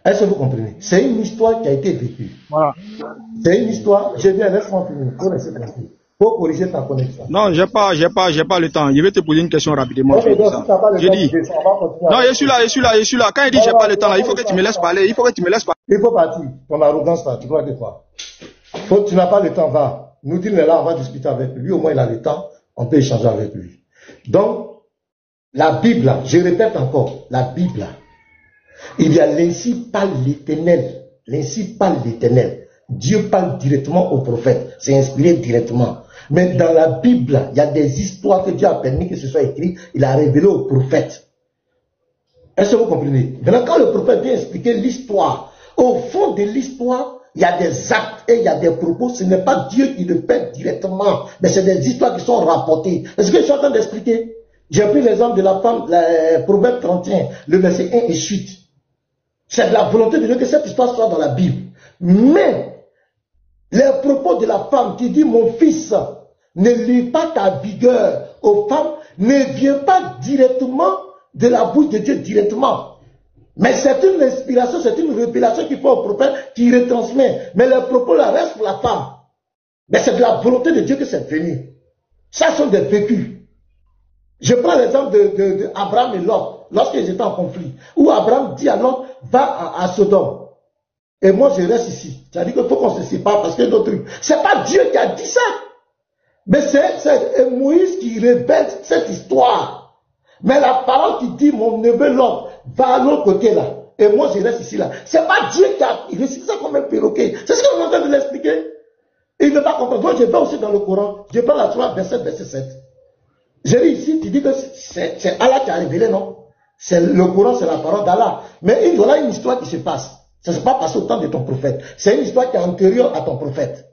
Est-ce que vous comprenez? C'est une histoire qui a été vécue. Voilà. C'est une histoire. Je viens, laisse-moi finir. Faut rester tranquille. Faut corriger ta connexion. Non, j'ai pas le temps. Je vais te poser une question rapidement. Okay, donc, si t'as pas le Je temps, dis. on va continuer. Non, je suis là. Quand il dit j'ai pas le temps là, il faut que tu me laisses parler. Il faut que tu me laisses parler. Il faut partir. Ton arrogance là, tu crois que quoi? Tu n'as pas le temps, va. Nous dit là, on va discuter avec lui. Au moins, il a le temps. On peut échanger avec lui. Donc, la Bible, je répète encore, la Bible, il y a l'ainsi parle l'Éternel. L'ainsi parle l'Éternel. Dieu parle directement au prophète. C'est inspiré directement. Mais dans la Bible, il y a des histoires que Dieu a permis que ce soit écrit. Il a révélé au prophète. Est-ce que vous comprenez? Maintenant, quand le prophète vient expliquer l'histoire, au fond de l'histoire, il y a des actes et il y a des propos. Ce n'est pas Dieu qui le fait directement, mais c'est des histoires qui sont rapportées. Est-ce que je suis en train d'expliquer? J'ai pris l'exemple de la femme, Proverbe 31, le verset 1 et suite. C'est de la volonté de Dieu que cette histoire soit dans la Bible. Mais, les propos de la femme qui dit, mon fils, ne lis pas ta vigueur aux femmes, ne vient pas directement de la bouche de Dieu directement. Mais c'est une inspiration, c'est une révélation qu'il faut au prophète qui retransmet. Mais les propos là restent pour la femme. Mais c'est de la volonté de Dieu que c'est venu. Ça sont des vécus. Je prends l'exemple de Abraham et Lot, lorsqu'ils étaient en conflit, où Abraham dit à Lot, va à Sodome. Et moi je reste ici. C'est-à-dire qu'il faut qu'on se sépare parce que d'autres trucs. C'est pas Dieu qui a dit ça. Mais c'est Moïse qui révèle cette histoire. Mais la parole qui dit, mon neveu Lot, va à l'autre côté là. Et moi je reste ici là. C'est pas Dieu qui a réussi ça comme un perroquet. C'est ce qu'on est en train de l'expliquer. Il ne veut pas comprendre. Donc je vais aussi dans le Coran. Je prends la Surah verset 7. J'ai dit ici, tu dis que c'est Allah qui a révélé, non? Le Coran, c'est la parole d'Allah. Mais il y aura une histoire qui se passe. Ça ne s'est pas passé au temps de ton prophète. C'est une histoire qui est antérieure à ton prophète.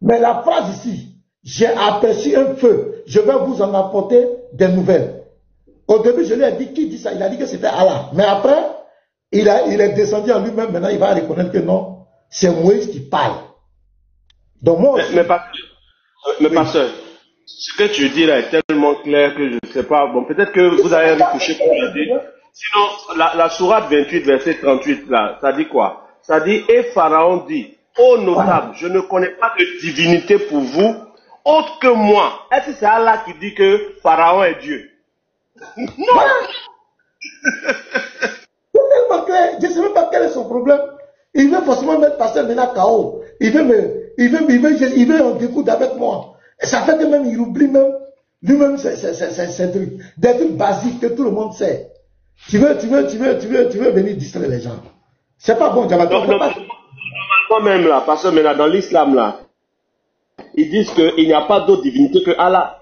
Mais la phrase ici, j'ai aperçu un feu, je vais vous en apporter des nouvelles. Au début, je lui ai dit, qui dit ça? Il a dit que c'était Allah. Mais après, il est descendu en lui-même. Maintenant, il va reconnaître que non, c'est Moïse qui parle. Donc moi aussi, mais pasteur, ce que tu dis là est tellement clair que je ne sais pas. Bon, peut-être que vous avez retouché comme je dis. Sinon, la sourate 28, verset 38, là, ça dit quoi? Ça dit, et Pharaon dit, ô notable, je ne connais pas de divinité pour vous, autre que moi. Est-ce que c'est Allah qui dit que Pharaon est Dieu? Non! C'est tellement clair. Je ne sais même pas quel est son problème. Il veut forcément mettre pasteur maintenant KO. Il veut en découdre avec moi. Et ça fait que même il oublie même, lui-même, c'est des trucs basiques que tout le monde sait. Tu veux venir distraire les gens. C'est pas bon, Diabato. Normalement même là, parce que maintenant dans l'islam là, ils disent qu'il n'y a pas d'autre divinité que Allah.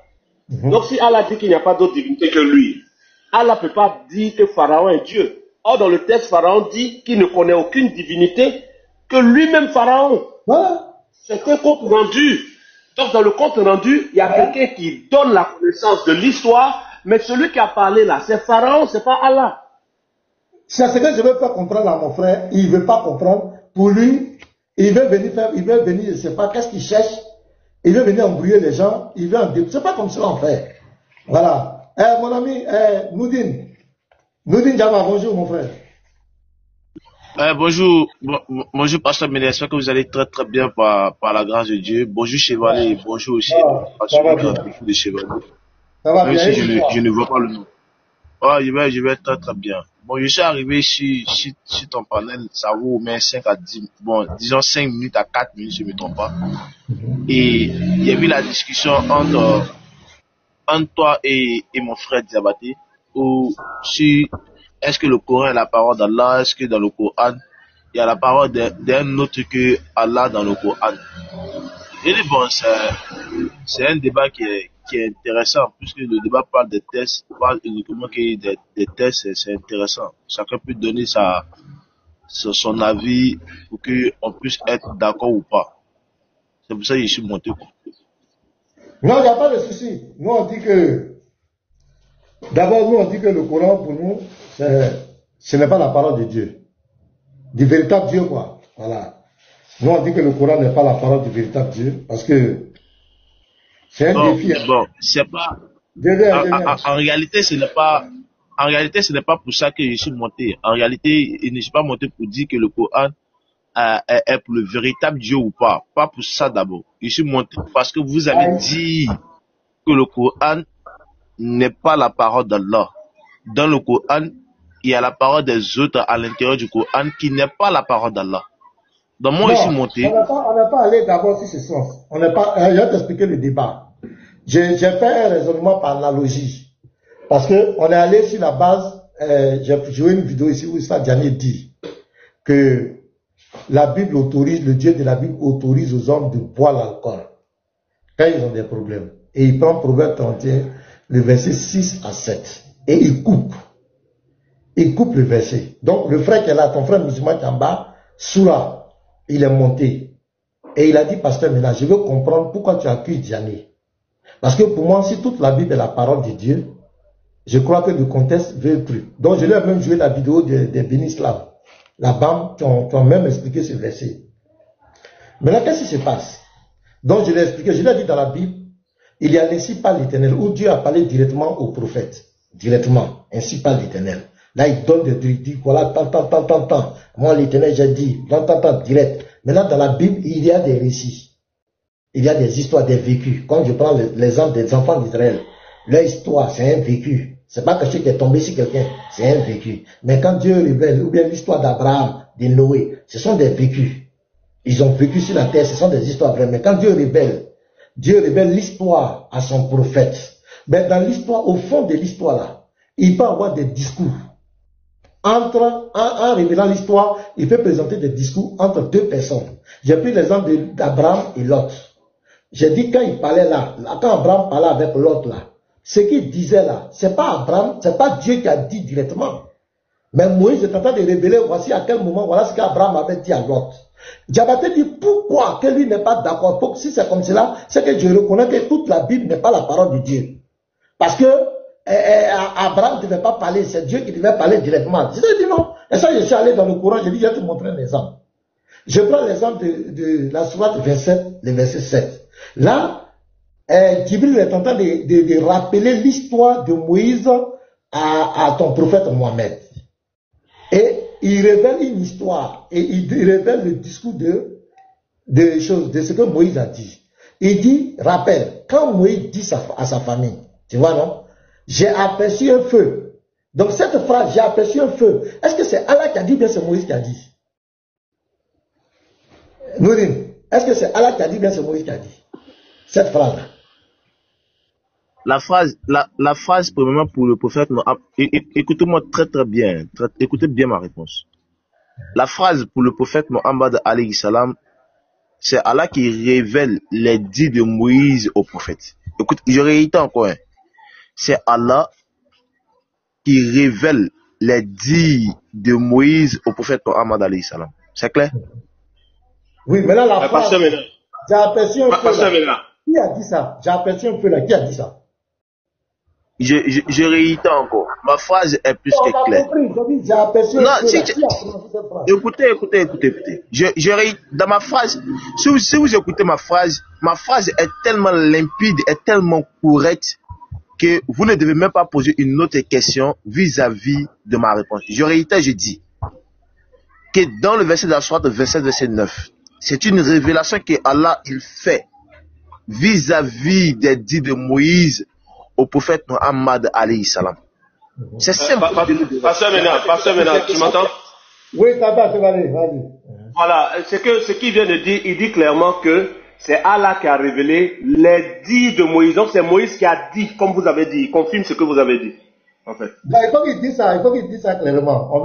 Donc si Allah dit qu'il n'y a pas d'autre divinité que lui, Allah ne peut pas dire que Pharaon est Dieu. Or dans le texte, Pharaon dit qu'il ne connaît aucune divinité que lui-même Pharaon. Voilà. C'est un compte rendu. Donc dans le compte rendu, il y a quelqu'un qui donne la connaissance de l'histoire, mais celui qui a parlé là, c'est Pharaon, c'est pas Allah. C'est ce que je veux pas comprendre à mon frère. Il veut pas comprendre. Pour lui, il veut venir, je sais pas, qu'est-ce qu'il cherche? Il veut venir embrouiller les gens. Il veut en découdre. C'est pas comme ça on fait. Voilà. Mon ami, Noudine Jama, bonjour mon frère. Bonjour, pasteur Méné, j'espère que vous allez très très bien par la grâce de Dieu. Bonjour Chevalier, bonjour aussi pasteur de Chevalier. Ça va Même bien. si je ne vois pas le nom. Je vais très très bien. Bon, je suis arrivé sur ton panel, ça vaut au moins 5 à 10, bon, disons 5 minutes à 4 minutes, je ne me trompe pas. Et il y a eu la discussion entre toi et mon frère Diabaté, où si est-ce que le Coran est la parole d'Allah, est-ce que dans le Coran il y a la parole d'un autre que Allah dans le Coran. Et bon, c'est un débat qui est intéressant, puisque le débat parle des tests, parle uniquement des tests, c'est intéressant. Chacun peut donner son avis pour qu'on puisse être d'accord ou pas. C'est pour ça que je suis monté. Non, il n'y a pas de souci. Nous, on dit que, d'abord, nous, on dit que le Coran, pour nous, ce n'est pas la parole de Dieu. Du véritable Dieu, quoi. Voilà. Nous, on dit que le Coran n'est pas la parole du véritable Dieu, parce que c'est un défi. Bon, c'est pas. En réalité, ce n'est pas. En réalité, ce n'est pas pour ça que je suis monté. En réalité, je ne suis pas monté pour dire que le Coran est pour le véritable Dieu ou pas. Pas pour ça d'abord. Je suis monté parce que vous avez dit que le Coran n'est pas la parole d'Allah. Dans le Coran, il y a la parole des autres à l'intérieur du Coran qui n'est pas la parole d'Allah. Donc moi, je suis monté. On n'a pas allé d'abord sur ce sens. Je vais t'expliquer le débat. J'ai fait un raisonnement par analogie. Parce que on est allé sur la base, j'ai joué une vidéo ici où Issa Diané dit que la Bible autorise, le Dieu de la Bible autorise aux hommes de boire l'alcool quand ils ont des problèmes. Et il prend Proverbe 31, le verset 6 à 7. Et il coupe. Il coupe le verset. Donc le frère qui est là, ton frère musulman qui est en bas, Soura, il est monté. Et il a dit, pasteur, maintenant, je veux comprendre pourquoi tu accuses Diané. Parce que pour moi, si toute la Bible est la parole de Dieu, je crois que le contexte veut plus. Donc je lui ai même joué la vidéo des Bénislaves. La BAM, qui ont même expliqué ce verset. Maintenant, qu'est-ce qui se passe? Donc je l'ai expliqué, je l'ai dit dans la Bible, il y a ainsi par l'Éternel, où Dieu a parlé directement au prophète. Directement, ainsi par l'Éternel. Là, il donne des trucs, il dit, voilà, tant. Moi, l'Éternel, j'ai dit, tant, direct. Maintenant, dans la Bible, il y a des récits. Il y a des histoires, des vécus. Comme je prends l'exemple des enfants d'Israël. Leur histoire, c'est un vécu. C'est pas quelque chose qui est tombé sur quelqu'un, c'est un vécu. Mais quand Dieu révèle, ou bien l'histoire d'Abraham, de Noé, ce sont des vécus. Ils ont vécu sur la terre, ce sont des histoires vraies. Mais quand Dieu révèle l'histoire à son prophète. Mais dans l'histoire, au fond de l'histoire là, il peut avoir des discours. En révélant l'histoire, il peut présenter des discours entre deux personnes. J'ai pris l'exemple d'Abraham et Lot. J'ai dit quand il parlait là, quand Abraham parlait avec Lot là, ce qu'il disait là, c'est pas Abraham, c'est pas Dieu qui a dit directement. Mais Moïse est en train de révéler, voici à quel moment, voilà ce qu'Abraham avait dit à Lot. Diabaté dit pourquoi que lui n'est pas d'accord. Si c'est comme cela, c'est que je reconnais que toute la Bible n'est pas la parole de Dieu. Parce que Abraham ne devait pas parler, c'est Dieu qui devait parler directement. Je dit non. Et ça, je suis allé dans le Coran, j'ai dit, je vais te montrer un exemple. Je prends l'exemple de la sourate 27, le verset 7. Là, Djibril est en train de rappeler l'histoire de Moïse à ton prophète Mohamed. Et il révèle une histoire, et il révèle le discours de ce que Moïse a dit. Il dit, rappelle, quand Moïse dit à sa famille, tu vois non, j'ai aperçu un feu. Donc cette phrase, j'ai aperçu un feu, est-ce que c'est Allah qui a dit ou bien c'est Moïse qui a dit? Nourine, est-ce que c'est Allah qui a dit ou bien c'est Moïse qui a dit cette phrase-là? La phrase, premièrement, pour le prophète, écoutez-moi très bien, écoutez bien ma réponse. La phrase pour le prophète Mohammed alayhi salam, c'est Allah qui révèle les dits de Moïse au prophète. Écoute, je réitère encore, c'est Allah qui révèle les dits de Moïse au prophète Mohammed alayhi salam. C'est clair? Oui, mais là, la phrase, j'ai aperçu un feu là. Qui a dit ça? J'ai aperçu un feu là, qui a dit ça? Je réitère encore. Ma phrase est plus que claire. J'ai aperçu un feu là. Écoutez. Je réitère. Dans ma phrase, si vous écoutez ma phrase est tellement limpide, est tellement correcte que vous ne devez même pas poser une autre question vis-à-vis de ma réponse. Je réitère, je dis que dans le verset de la sourate 27, verset 9, c'est une révélation que Allah il fait vis-à-vis des dits de Moïse au prophète Mohammed alayhi salam. C'est simple. Pasteur Ménard, tu m'entends? Oui, Tata, vas-y. Voilà, ce qu'il vient de dire, il dit clairement que c'est Allah qui a révélé les dits de Moïse. Donc c'est Moïse qui a dit, comme vous avez dit, il confirme ce que vous avez dit, en fait. Il faut qu'il dise ça clairement.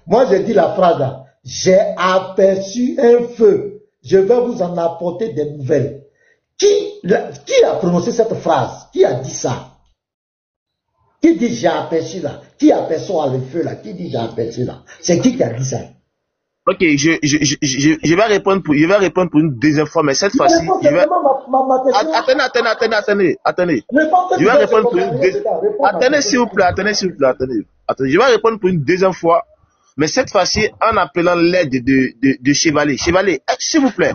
Moi, j'ai dit la phrase là. J'ai aperçu un feu. Je vais vous en apporter des nouvelles. Qui a prononcé cette phrase? Qui a dit ça? Qui dit j'ai aperçu là? Qui aperçoit le feu là? Qui dit j'ai aperçu là? C'est qui a dit ça? Ok, je vais répondre pour une deuxième fois, mais cette fois-ci, je vais... Attendez. Je vais répondre pour une deuxième... Attendez, s'il vous plaît. Je vais répondre pour une deuxième fois, mais cette fois-ci, en appelant l'aide de Chevalier. Chevalier, s'il vous plaît,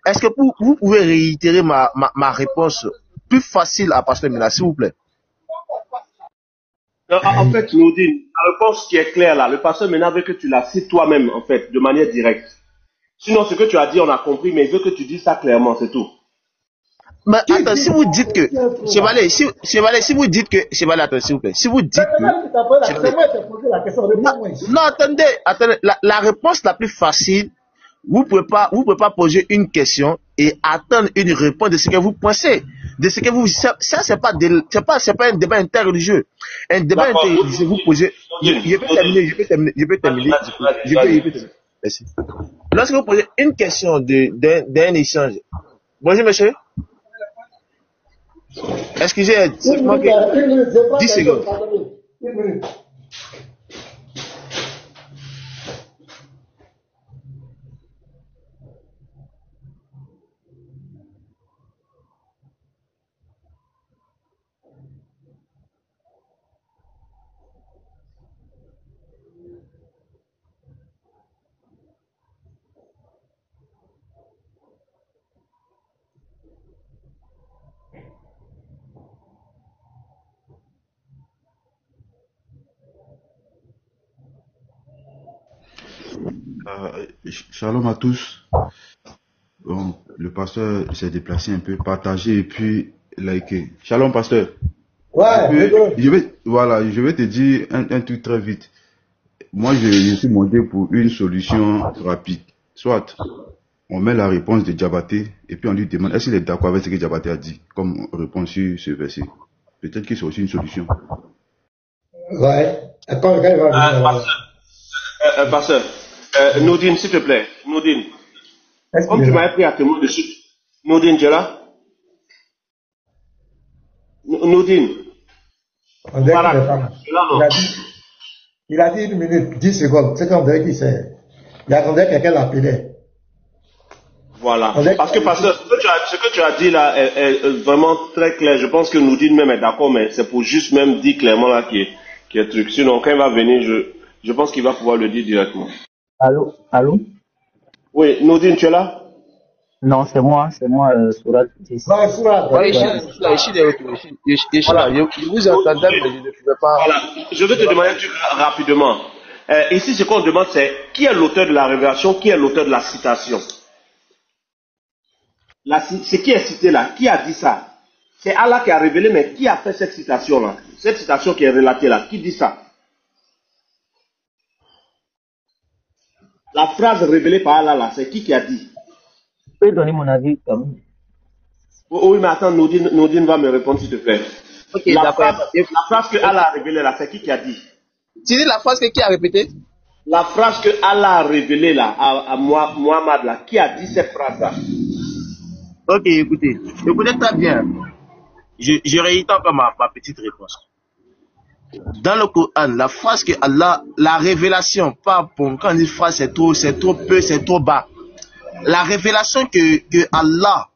est-ce que vous pouvez réitérer ma réponse plus facile à Pasteur Ménard, s'il vous plaît? En fait, Nourdine, la réponse qui est claire là, le pasteur maintenant veut que tu la cites toi-même, en fait, de manière directe. Sinon, ce que tu as dit, on a compris, mais il veut que tu dises ça clairement, c'est tout. Mais attends, si vous dites que, Chevalier, si vous dites que, Chevalier, attends, s'il vous plaît, si vous dites que, non, attendez, la réponse la plus facile, vous pouvez pas poser une question et attendre une réponse de ce que vous pensez, de ce que vous, ça c'est pas un débat interreligieux. Un débat interreligieux, vous posez, je peux terminer. Merci. Lorsque vous posez une question d'un échange, bonjour monsieur. Excusez, 10 secondes. Shalom à tous. Bon, le pasteur s'est déplacé un peu, partagé et puis liké. Shalom pasteur. Ouais, je vais te dire un truc très vite. Moi, je suis monté pour une solution rapide. Soit on met la réponse de Diabaté et puis on lui demande est-ce qu'il est d'accord avec ce que Diabaté a dit comme réponse sur ce verset. Peut-être que c'est aussi une solution. Ouais. Quand il va Pasteur, Nourdine, s'il te plaît. Nourdine. Comme tu m'as pris à témoin dessus. Nourdine, tu es là? Nourdine. Il a dit 1 minute, 10 secondes. C'est comme qu'il sait. Il attendait quelqu'un l'appelait. Voilà. Parce que, pasteur, ce que tu as dit là est vraiment très clair. Je pense que Nourdine même est d'accord, mais c'est pour juste même dire clairement là qui est truc. Sinon, quand il va venir, je pense qu'il va pouvoir le dire directement. Allô? Oui, Nourdine, tu es là? Non, c'est moi, Sourat. Ouais, Sourat. Ouais, je suis de retour. Je vous entendais, mais je ne pouvais pas. Voilà. Je vais te demander un truc rapidement. Ici, ce qu'on demande, c'est qui est l'auteur de la révélation, qui est l'auteur de la citation? Ce qui est cité là, qui a dit ça? C'est Allah qui a révélé, mais qui a fait cette citation-là? Cette citation qui est relatée là, qui dit ça? La phrase révélée par Allah là, c'est qui a dit? Je peux donner mon avis quand même. Oui, mais attends, Nourdine va me répondre s'il te plaît. Ok, d'accord. La phrase que Allah a révélée là, c'est qui a dit? Tu dis la phrase que qui a répété? La phrase que Allah a révélée là, à Muhammad là, qui a dit cette phrase là? Ok, écoutez très bien. Je réitère encore ma petite réponse. Dans le Coran, la phrase que Allah, la révélation, pas pour quand on dit phrase, c'est trop peu, c'est trop bas. La révélation que Allah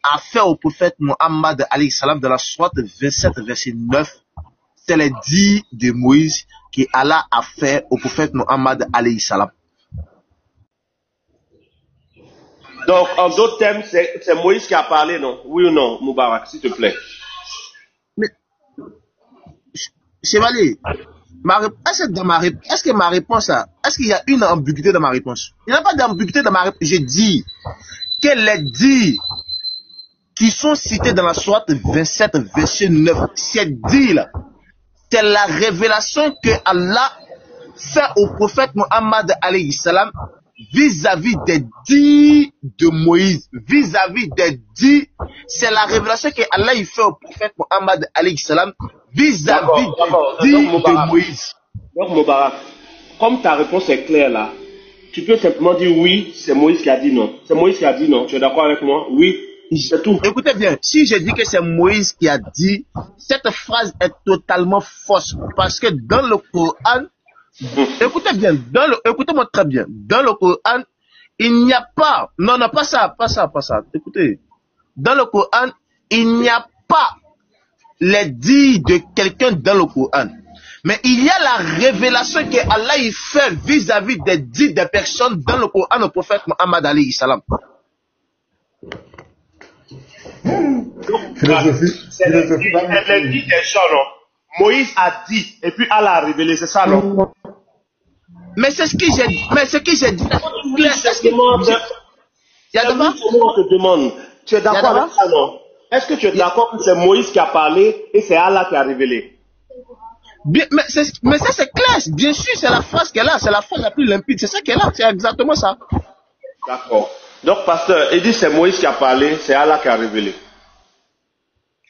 a fait au prophète Muhammad alayhi salam dans la sourate 27 verset 9, c'est les dits de Moïse que Allah a fait au prophète Muhammad alayhi salam. Donc, en d'autres termes, c'est Moïse qui a parlé, non? Oui ou non, Moubarak, s'il te plaît? Mais, Chevalier, est-ce que ma réponse, est-ce qu'il y a une ambiguïté dans ma réponse? Il n'y a pas d'ambiguïté dans ma réponse. Je dis que les dits qui sont cités dans la sourate 27, verset 9, ces dits-là, c'est la révélation que Allah fait au prophète Muhammad alayhi salam vis-à-vis des dits de Moïse, vis-à-vis des dits, c'est la révélation que Allah il fait au prophète Muhammad alayhi salam vis-à-vis des dits de Moïse. Donc Moubarak, comme ta réponse est claire là, tu peux simplement dire oui, c'est Moïse qui a dit non. C'est Moïse qui a dit non. Tu es d'accord avec moi? Oui, c'est tout. Écoutez bien, si je dis que c'est Moïse qui a dit, cette phrase est totalement fausse parce que dans le Coran, écoutez bien, écoutez-moi très bien. Dans le Coran, il n'y a pas, non, pas ça. Écoutez, dans le Coran, il n'y a pas les dits de quelqu'un dans le Coran. Mais il y a la révélation que Allah il fait vis-à-vis des dits des personnes dans le Coran au prophète Muhammad alayhi salam. C'est les dits des gens, non? Moïse a dit, et puis Allah a révélé, c'est ça, non? Mais c'est ce que j'ai dit. Mais ce que j'ai dit. Il y a d'abord, on te demande, tu es d'accord avec ça, non? Est-ce que tu es d'accord que c'est Moïse qui a parlé et c'est Allah qui a révélé? Bien, mais ça c'est clair, bien sûr, c'est la phrase qu'elle a, c'est la phrase la plus limpide, c'est ça qu'elle a, c'est exactement ça. D'accord. Donc, pasteur, il dit c'est Moïse qui a parlé, c'est Allah qui a révélé.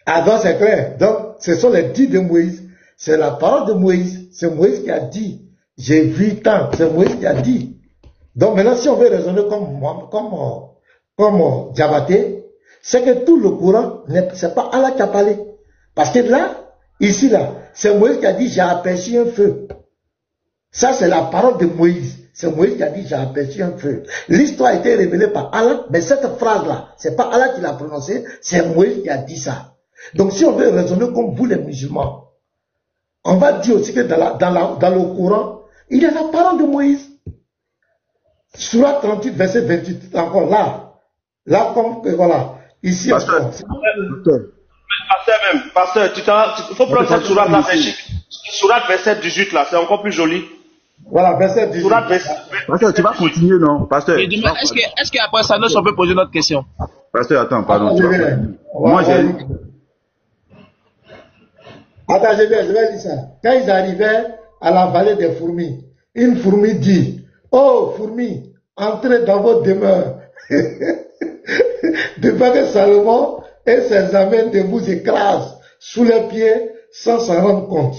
Ah donc c'est clair. Donc, ce sont les dits de Moïse. C'est la parole de Moïse. C'est Moïse qui a dit. J'ai vu tant. C'est Moïse qui a dit. Donc maintenant, si on veut raisonner comme Diabaté, c'est que tout le courant, c'est pas Allah qui a parlé. Parce que là, ici, là, c'est Moïse qui a dit, j'ai aperçu un feu. Ça, c'est la parole de Moïse. C'est Moïse qui a dit, j'ai aperçu un feu. L'histoire a été révélée par Allah, mais cette phrase-là, c'est pas Allah qui l'a prononcée, c'est Moïse qui a dit ça. Donc, si on veut raisonner comme vous les musulmans, on va dire aussi que dans le Coran, il y a la parole de Moïse. Surat 38, verset 28, encore là. Là, comme, voilà. Ici, pasteur, il faut prendre cette surat là, surat verset 18 là, c'est encore plus joli. Voilà, verset 18. Pasteur, tu vas continuer, non? Pasteur. Est-ce qu'après ça, nous, on peut poser notre question? Pasteur, attends, pardon. Moi, j'ai... Attends, je vais dire ça. Quand ils arrivaient à la vallée des fourmis, une fourmi dit, oh, fourmis, entrez dans votre demeure. De pas que Salomon et ses amis ne vous écrasent sous les pieds sans s'en rendre compte.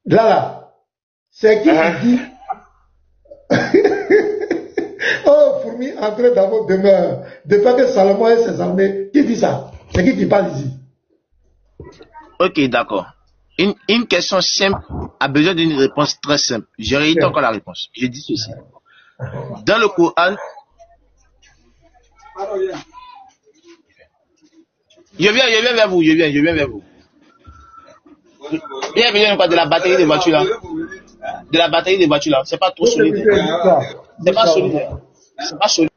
Là, c'est qui dit, oh, fourmis, entrez dans votre demeure. De pas que Salomon et ses armées, qui dit ça? C'est qui parle ici? Ok, d'accord. Une question simple a besoin d'une réponse très simple. Je réitère encore la réponse. Je dis ceci. Dans le Coran, je viens vers vous. Il y a besoin de la batterie de voiture là. De la batterie de voiture là. C'est pas trop solide. C'est pas solide. C'est pas solide.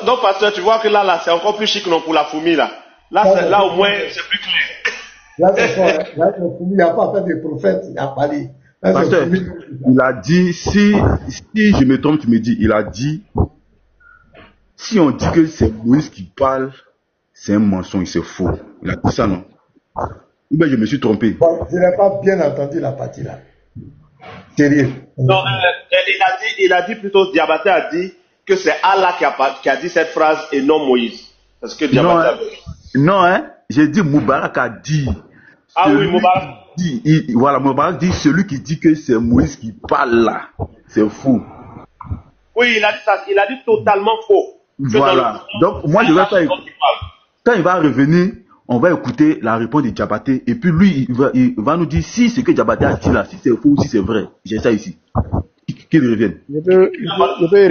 Donc, pasteur, tu vois que là, c'est encore plus chic non, pour la fourmi là. Là, au moins, c'est plus clair. Là, il n'y a pas fait de prophète, il a parlé. Pasteur, il a dit, si je me trompe, tu me dis, il a dit, si on dit que c'est Moïse qui parle, c'est un mensonge, c'est faux. Il a dit ça, non? Ou bien je me suis trompé. Bon, je n'ai pas bien entendu la partie là. Sérieux. Non, il a dit plutôt, Diabaté a dit que c'est Allah qui a dit cette phrase et non Moïse. Parce que Diabaté a dit. Non, j'ai dit Moubarak a dit. Ah oui, Moubarak. Voilà, Moubarak dit celui qui dit que c'est Moïse qui parle là. C'est fou. Oui, il a dit ça. Il a dit totalement faux. Voilà. Donc, moi, je vais faire. Quand il va revenir, on va écouter la réponse de Diabaté. Et puis, lui, il va nous dire si ce que Diabaté a dit là, si c'est faux ou si c'est vrai. J'ai ça ici. Qu'il revienne. Je peux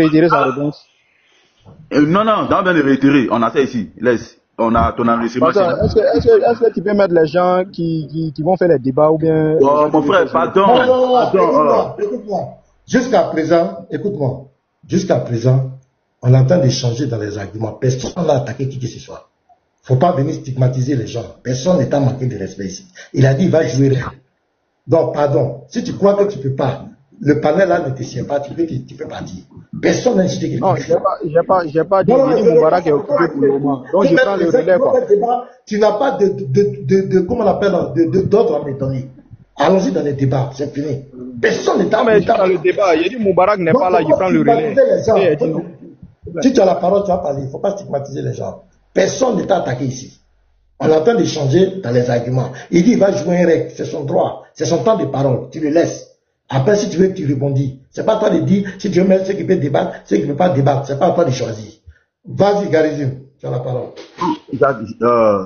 retirer sa réponse. Non, dans bien le réitérer. On a ça ici. Laisse. On a ton enregistrement. Est-ce que tu peux mettre les gens qui vont faire les débats ou bien... Oh, mon frère, pardon. Non, écoute-moi. Jusqu'à présent, on entend d'échanger dans les arguments. Personne n'a attaqué qui que ce soit. Faut pas venir stigmatiser les gens. Personne n'est à manquer de respect ici. Il a dit, il va jouer. Donc, pardon. Si tu crois que tu peux pas, le panel là ne te tient pas, tu peux partir. Personne n'a incité quelqu'un. Non, j'ai pas dit que Moubarak est occupé pour le moment. Donc, je prends le relais, quoi. Tu n'as pas comment on appelle, d'ordre à me donner. Allons-y dans les débats, c'est fini. Personne n'est dans le débat. Il a dit Moubarak n'est pas là, je prends le relais. Si tu as la parole, tu vas parler. Il ne faut pas stigmatiser les gens. Personne n'est attaqué ici. On entend d'échanger dans les arguments. Il dit, il va jouer un règle, c'est son droit, c'est son temps de parole, tu le laisses. Après, si tu veux, tu répondis. C'est pas à toi de dire, si tu veux mettre ceux qui peuvent débattre, ceux qui ne peuvent pas débattre. C'est pas à toi de choisir. Vas-y, Garizim, tu as la parole. Il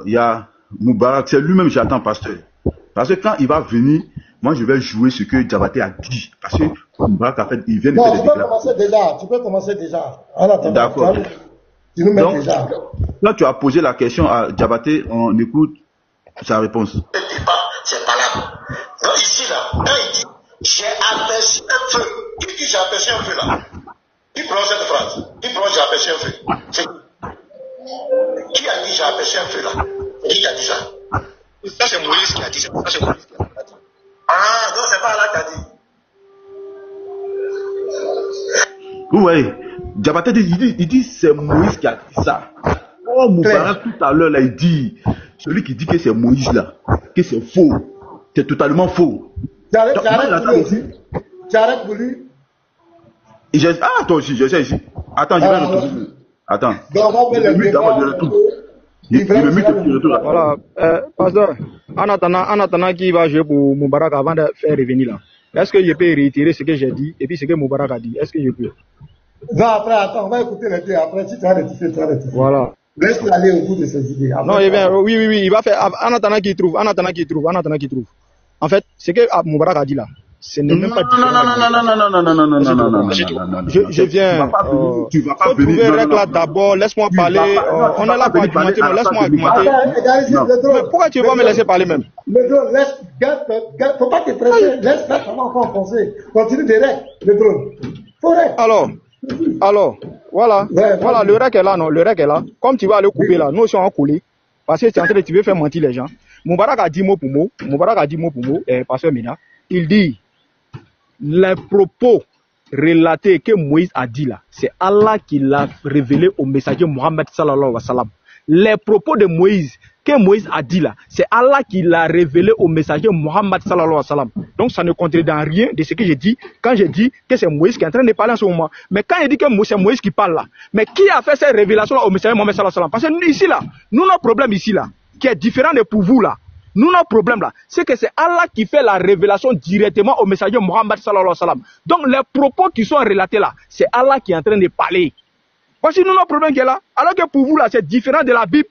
y a Moubarak, c'est lui-même, j'attends, pasteur. Parce que quand il va venir, moi, je vais jouer ce que Diabaté a dit. Parce que Moubarak, en fait, il vient de faire des déclarations. Tu peux commencer déjà. En attendant, d'accord. Tu nous mets donc, déjà. Là, tu as posé la question à Diabaté, on écoute sa réponse. Le débat, c'est pas là. Donc, ici, là, quand il dit, j'ai aperçu un feu. Qui dit j'ai aperçu un feu là? Qui prononce cette phrase? Qui prononce j'ai aperçu un feu? Qui a dit j'ai aperçu un feu là? C'est qui a dit ça? Ça c'est Moïse qui a dit ça. Ça c'est Moïse qui a dit. Ah, donc c'est pas Allah qui a dit. Ouais, Diabaté il dit c'est Moïse qui a dit ça. Oh, Moubarak tout à l'heure là, il dit, celui qui dit que c'est Moïse là, que c'est faux, c'est totalement faux. Tu arrêtes pour lui aussi. Tu arrêtes pour lui. Ah, toi aussi, je sais ici. Attends, je vais retrouver. Attends. Donc on va faire le débat. Voilà, pasteur, en attendant qu'il va jouer pour Moubarak avant de faire revenir là, est-ce que je peux réitérer ce que j'ai dit et puis ce que Moubarak a dit? Est-ce que je peux? Non, après, attends, on va écouter les deux. Après, si tu as rectifié, tu as rectifié. Voilà. Laisse-le aller au bout de ses idées. Après, non, oui, il va faire, en attendant qu'il trouve. En fait, ce que Moubarak a dit là, ce n'est même pas différent. Non. Je viens. Tu vas pas faut trouver un règle là d'abord, laisse-moi parler. On est là pour argumenter, non, laisse-moi argumenter. Mais pourquoi tu vas me laisser parler même? Le drone, laisse, faut pas te presser, laisse pas comment enfoncer. Continue direct, le drone. Faut Alors, voilà, voilà, le règle est là, non, le règle est là. Comme tu vas le couper là, nous aussi on va couler. Parce que tu veux faire mentir les gens. Moubarak a dit mot pour mot, pasteur Mina, il dit, les propos relatés que Moïse a dit là, c'est Allah qui l'a révélé au messager Mohammed sallallahu alayhi wa sallam. Les propos de Moïse, que Moïse a dit là, c'est Allah qui l'a révélé au messager Mohammed sallallahu alayhi wa sallam. Donc ça ne contredit dans rien de ce que j'ai dit quand j'ai dit que c'est Moïse qui est en train de parler en ce moment. Mais quand il dit que c'est Moïse qui parle là, mais qui a fait cette révélation là au messager Mohammed sallallahu alayhi wa sallam? Parce que nous ici là, nous notre problème ici là, qui est différent de pour vous là, nous notre problème là, c'est que c'est Allah qui fait la révélation directement au messager Mohammed sallallahu alayhi wa sallam. Donc les propos qui sont relatés là, c'est Allah qui est en train de parler. Voici nous notre problème qui est là, alors que pour vous là, c'est différent de la Bible.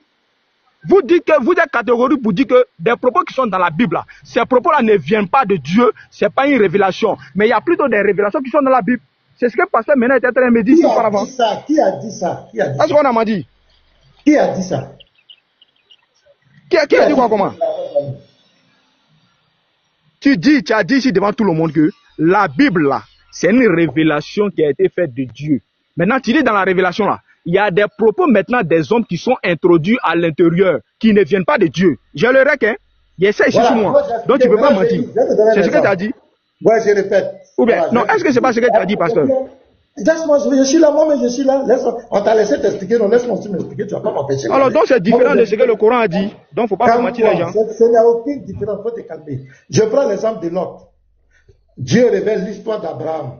Vous dites que vous êtes catégorique pour dire que des propos qui sont dans la Bible, là, ces propos-là ne viennent pas de Dieu, c'est pas une révélation, mais il y a plutôt des révélations qui sont dans la Bible. C'est ce que pasteur Mena était en train de me dire auparavant. Qui a dit ça? Est-ce qu'on a dit? Qui a dit ça? Qui a dit quoi comment? Tu as dit ici devant tout le monde que la Bible là, c'est une révélation qui a été faite de Dieu. Maintenant, tu dis dans la révélation là, il y a des propos maintenant des hommes qui sont introduits à l'intérieur, qui ne viennent pas de Dieu. J'ai le rec, hein. Il y a ça ici sur moi. Donc tu ne peux pas mentir. C'est ce que tu as dit. Ouais, je répète. Ou bien, non, est-ce que c'est pas ce que tu as dit, pasteur? Laisse-moi, je suis là, moi-même je suis là. On t'a laissé t'expliquer, non, laisse-moi aussi m'expliquer, tu vas pas m'empêcher. Alors, donc c'est différent de ce que le Coran a dit. Donc, faut pas mentir les gens. Il n'y a aucune différence, faut te calmer. Je prends l'exemple de Lot. Dieu révèle l'histoire d'Abraham.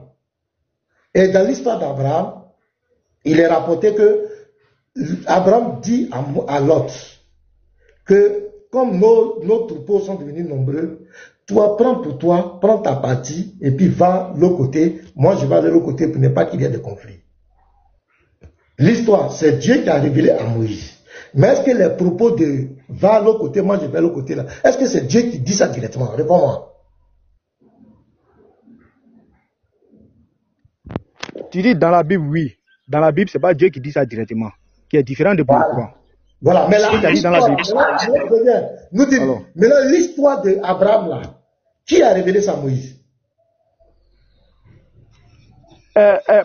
Et dans l'histoire d'Abraham, il est rapporté que Abraham dit à Lot que comme nos troupeaux sont devenus nombreux, toi, prends ta partie et puis va de l'autre côté. Moi, je vais aller de l'autre côté pour ne pas qu'il y ait de conflit. L'histoire, c'est Dieu qui a révélé à Moïse. Mais est-ce que les propos de va de l'autre côté, moi je vais de l'autre côté là, est-ce que c'est Dieu qui dit ça directement? Réponds-moi. Tu dis dans la Bible, oui. Dans la Bible, c'est pas Dieu qui dit ça directement, qui est différent de beaucoup. Voilà, mais là, nous dit, mais là, l'histoire d'Abraham là, qui a révélé ça à Moïse?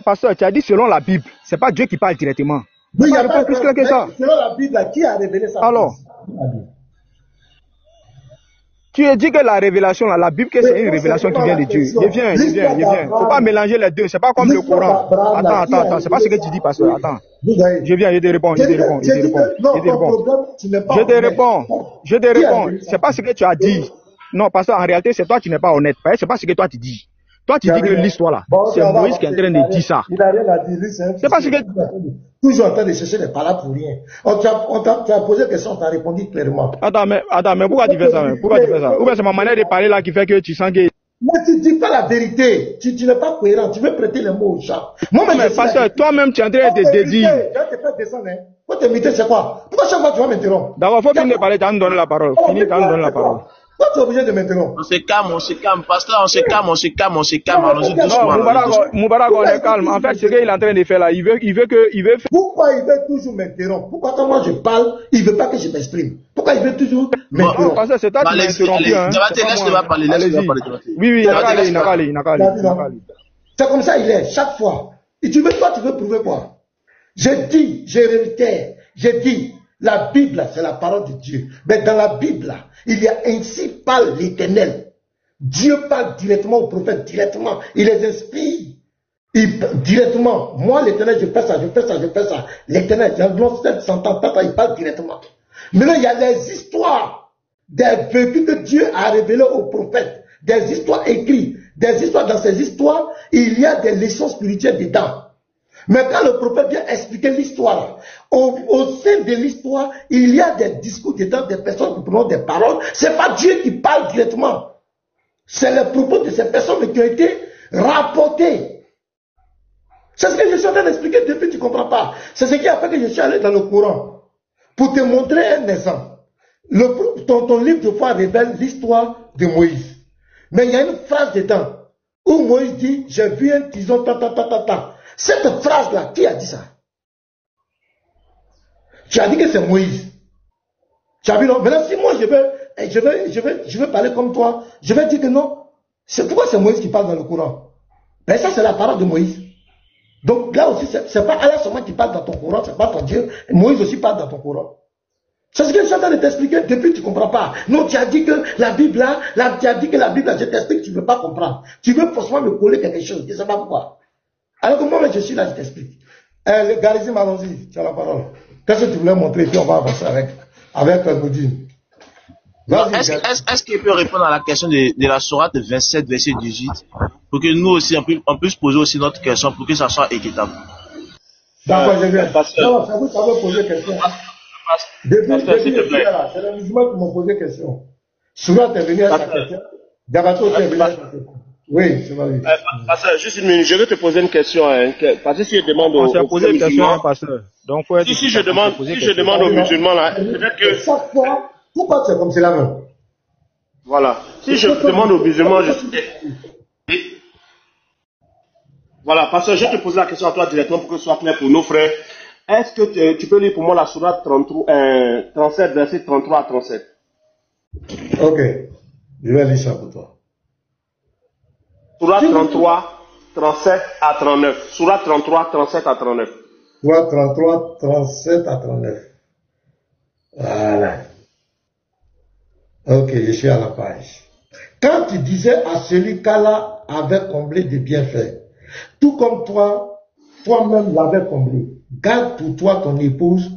Pasteur, tu as dit selon la Bible, c'est pas Dieu qui parle directement. Oui, il y a pas plus clair que ça. Selon la Bible là, qui a révélé ça à Moïse? Alors, tu as dit que la révélation, là, la Bible, que c'est une révélation qui vient de Dieu. Je viens. Faut pas mélanger les deux. C'est pas comme le Coran. Attends. C'est pas ce que tu dis, pasteur. Attends. Je viens, je te réponds. Je te réponds. C'est pas ce que tu as dit. Non, pasteur, en réalité, c'est toi qui n'es pas honnête. C'est pas ce que toi tu dis. Toi, tu dis que l'histoire là, c'est Moïse qui est en train de dire ça. Il n'a rien à dire. C'est pas ce que... Toujours en train de chercher des paroles pour rien. On t'a posé question, on t'a répondu clairement. Attends, mais pourquoi tu fais ça? Ou bien c'est ma manière de parler là qui fait que tu sens que... Mais tu dis pas la vérité. Tu n'es pas cohérent. Tu veux prêter les mots au chat. Moi-même, mais pasteur, toi-même, tu es en train de te dédire. Je vais te faire descendre, hein. Faut t'imiter, c'est quoi? Pourquoi chaque fois tu vas m'interrompre? D'abord, faut finir de parler, tu vas me donner la parole. Finis, tu vas me donner la parole. Toi, tu es obligé de m'interrompre. On se calme, pasteur, on se calme, allons-y doucement. Moubarak, on est calme. En fait, ce qu'il est en train de faire là, il veut faire... Pourquoi il veut toujours m'interrompre? Pourquoi quand moi je parle, il veut pas que je m'exprime? Pourquoi il veut toujours m'interrompre? Non, parce que c'est toi qui m'as interrompu, hein. Laisse-le parler, Oui, il n'a qu'à aller. C'est comme ça il est, chaque fois. Et tu veux prouver quoi? J'ai dit, je réitère, j'ai dit, la Bible, c'est la parole de Dieu. Mais dans la Bible, il y a ainsi parle l'Éternel. Dieu parle directement aux prophètes, directement. Il les inspire. Directement. Moi, l'Éternel, je fais ça, je fais ça, je fais ça. L'Éternel, lorsqu'il s'entend, il parle directement. Maintenant, il y a les histoires des vécus que Dieu a révélés aux prophètes. Des histoires écrites. Des histoires, dans ces histoires, il y a des leçons spirituelles dedans. Mais quand le prophète vient expliquer l'histoire, au sein de l'histoire, il y a des discours dedans, des personnes qui prononcent des paroles. C'est pas Dieu qui parle directement. C'est les propos de ces personnes qui ont été rapportés. C'est ce que je suis en train d'expliquer depuis, tu ne comprends pas. C'est ce qui a fait que je suis allé dans le Coran. Pour te montrer un exemple. Ton livre de foi révèle l'histoire de Moïse. Mais il y a une phrase dedans où Moïse dit, j'ai vu un tison, Cette phrase-là, qui a dit ça? Tu as dit que c'est Moïse. Tu as vu, non? Maintenant, si moi je veux parler comme toi, je vais dire que non. C'est pourquoi c'est Moïse qui parle dans le Coran. Mais ça, c'est la parole de Moïse. Donc là aussi, c'est pas Allah seulement qui parle dans ton Coran, c'est pas ton Dieu. Moïse aussi parle dans ton Coran. C'est ce que je suis en train de t'expliquer depuis, tu ne comprends pas. Non, tu as dit que la Bible là, tu as dit que la Bible là, je t'explique, tu ne veux pas comprendre. Tu veux forcément me coller quelque chose, je ne sais pas pourquoi. Alors que moi, je suis là, je t'explique. Garizim, allons-y, tu as la parole. Qu'est-ce que tu voulais montrer, puis on va avancer avec Moudine. Est-ce qu'il peut répondre à la question de la sourate 27, verset 18, pour que nous aussi, on puisse poser aussi notre question, pour que ça soit équitable? D'accord, je viens. Non, ça veut poser question. Depuis là, c'est les musulmans qui m'ont posé question. Sourate est venu à sa question. Gabato est venu à sa question. Oui, c'est vrai. Pasteur, juste une minute, je vais te poser une question. Parce que si je demande aux musulmans, pasteur. Donc, si je demande aux musulmans, là, peut-être que chaque fois, pourquoi c'est comme cela même? Voilà. Si je demande aux musulmans, voilà, pasteur, je vais te poser la question à toi directement pour que ce soit clair pour nos frères. Est-ce que tu peux lire pour moi la sourate 37, verset 33 à 37? Ok, je vais lire ça pour toi. Sourate 33, 37 à 39. Sourate 33, 37 à 39. Sourate 33, 37 à 39. Voilà. Ok, je suis à la page. Quand tu disais à celui qu'Allah avait comblé de bienfaits, tout comme toi-même l'avais comblé, garde pour toi ton épouse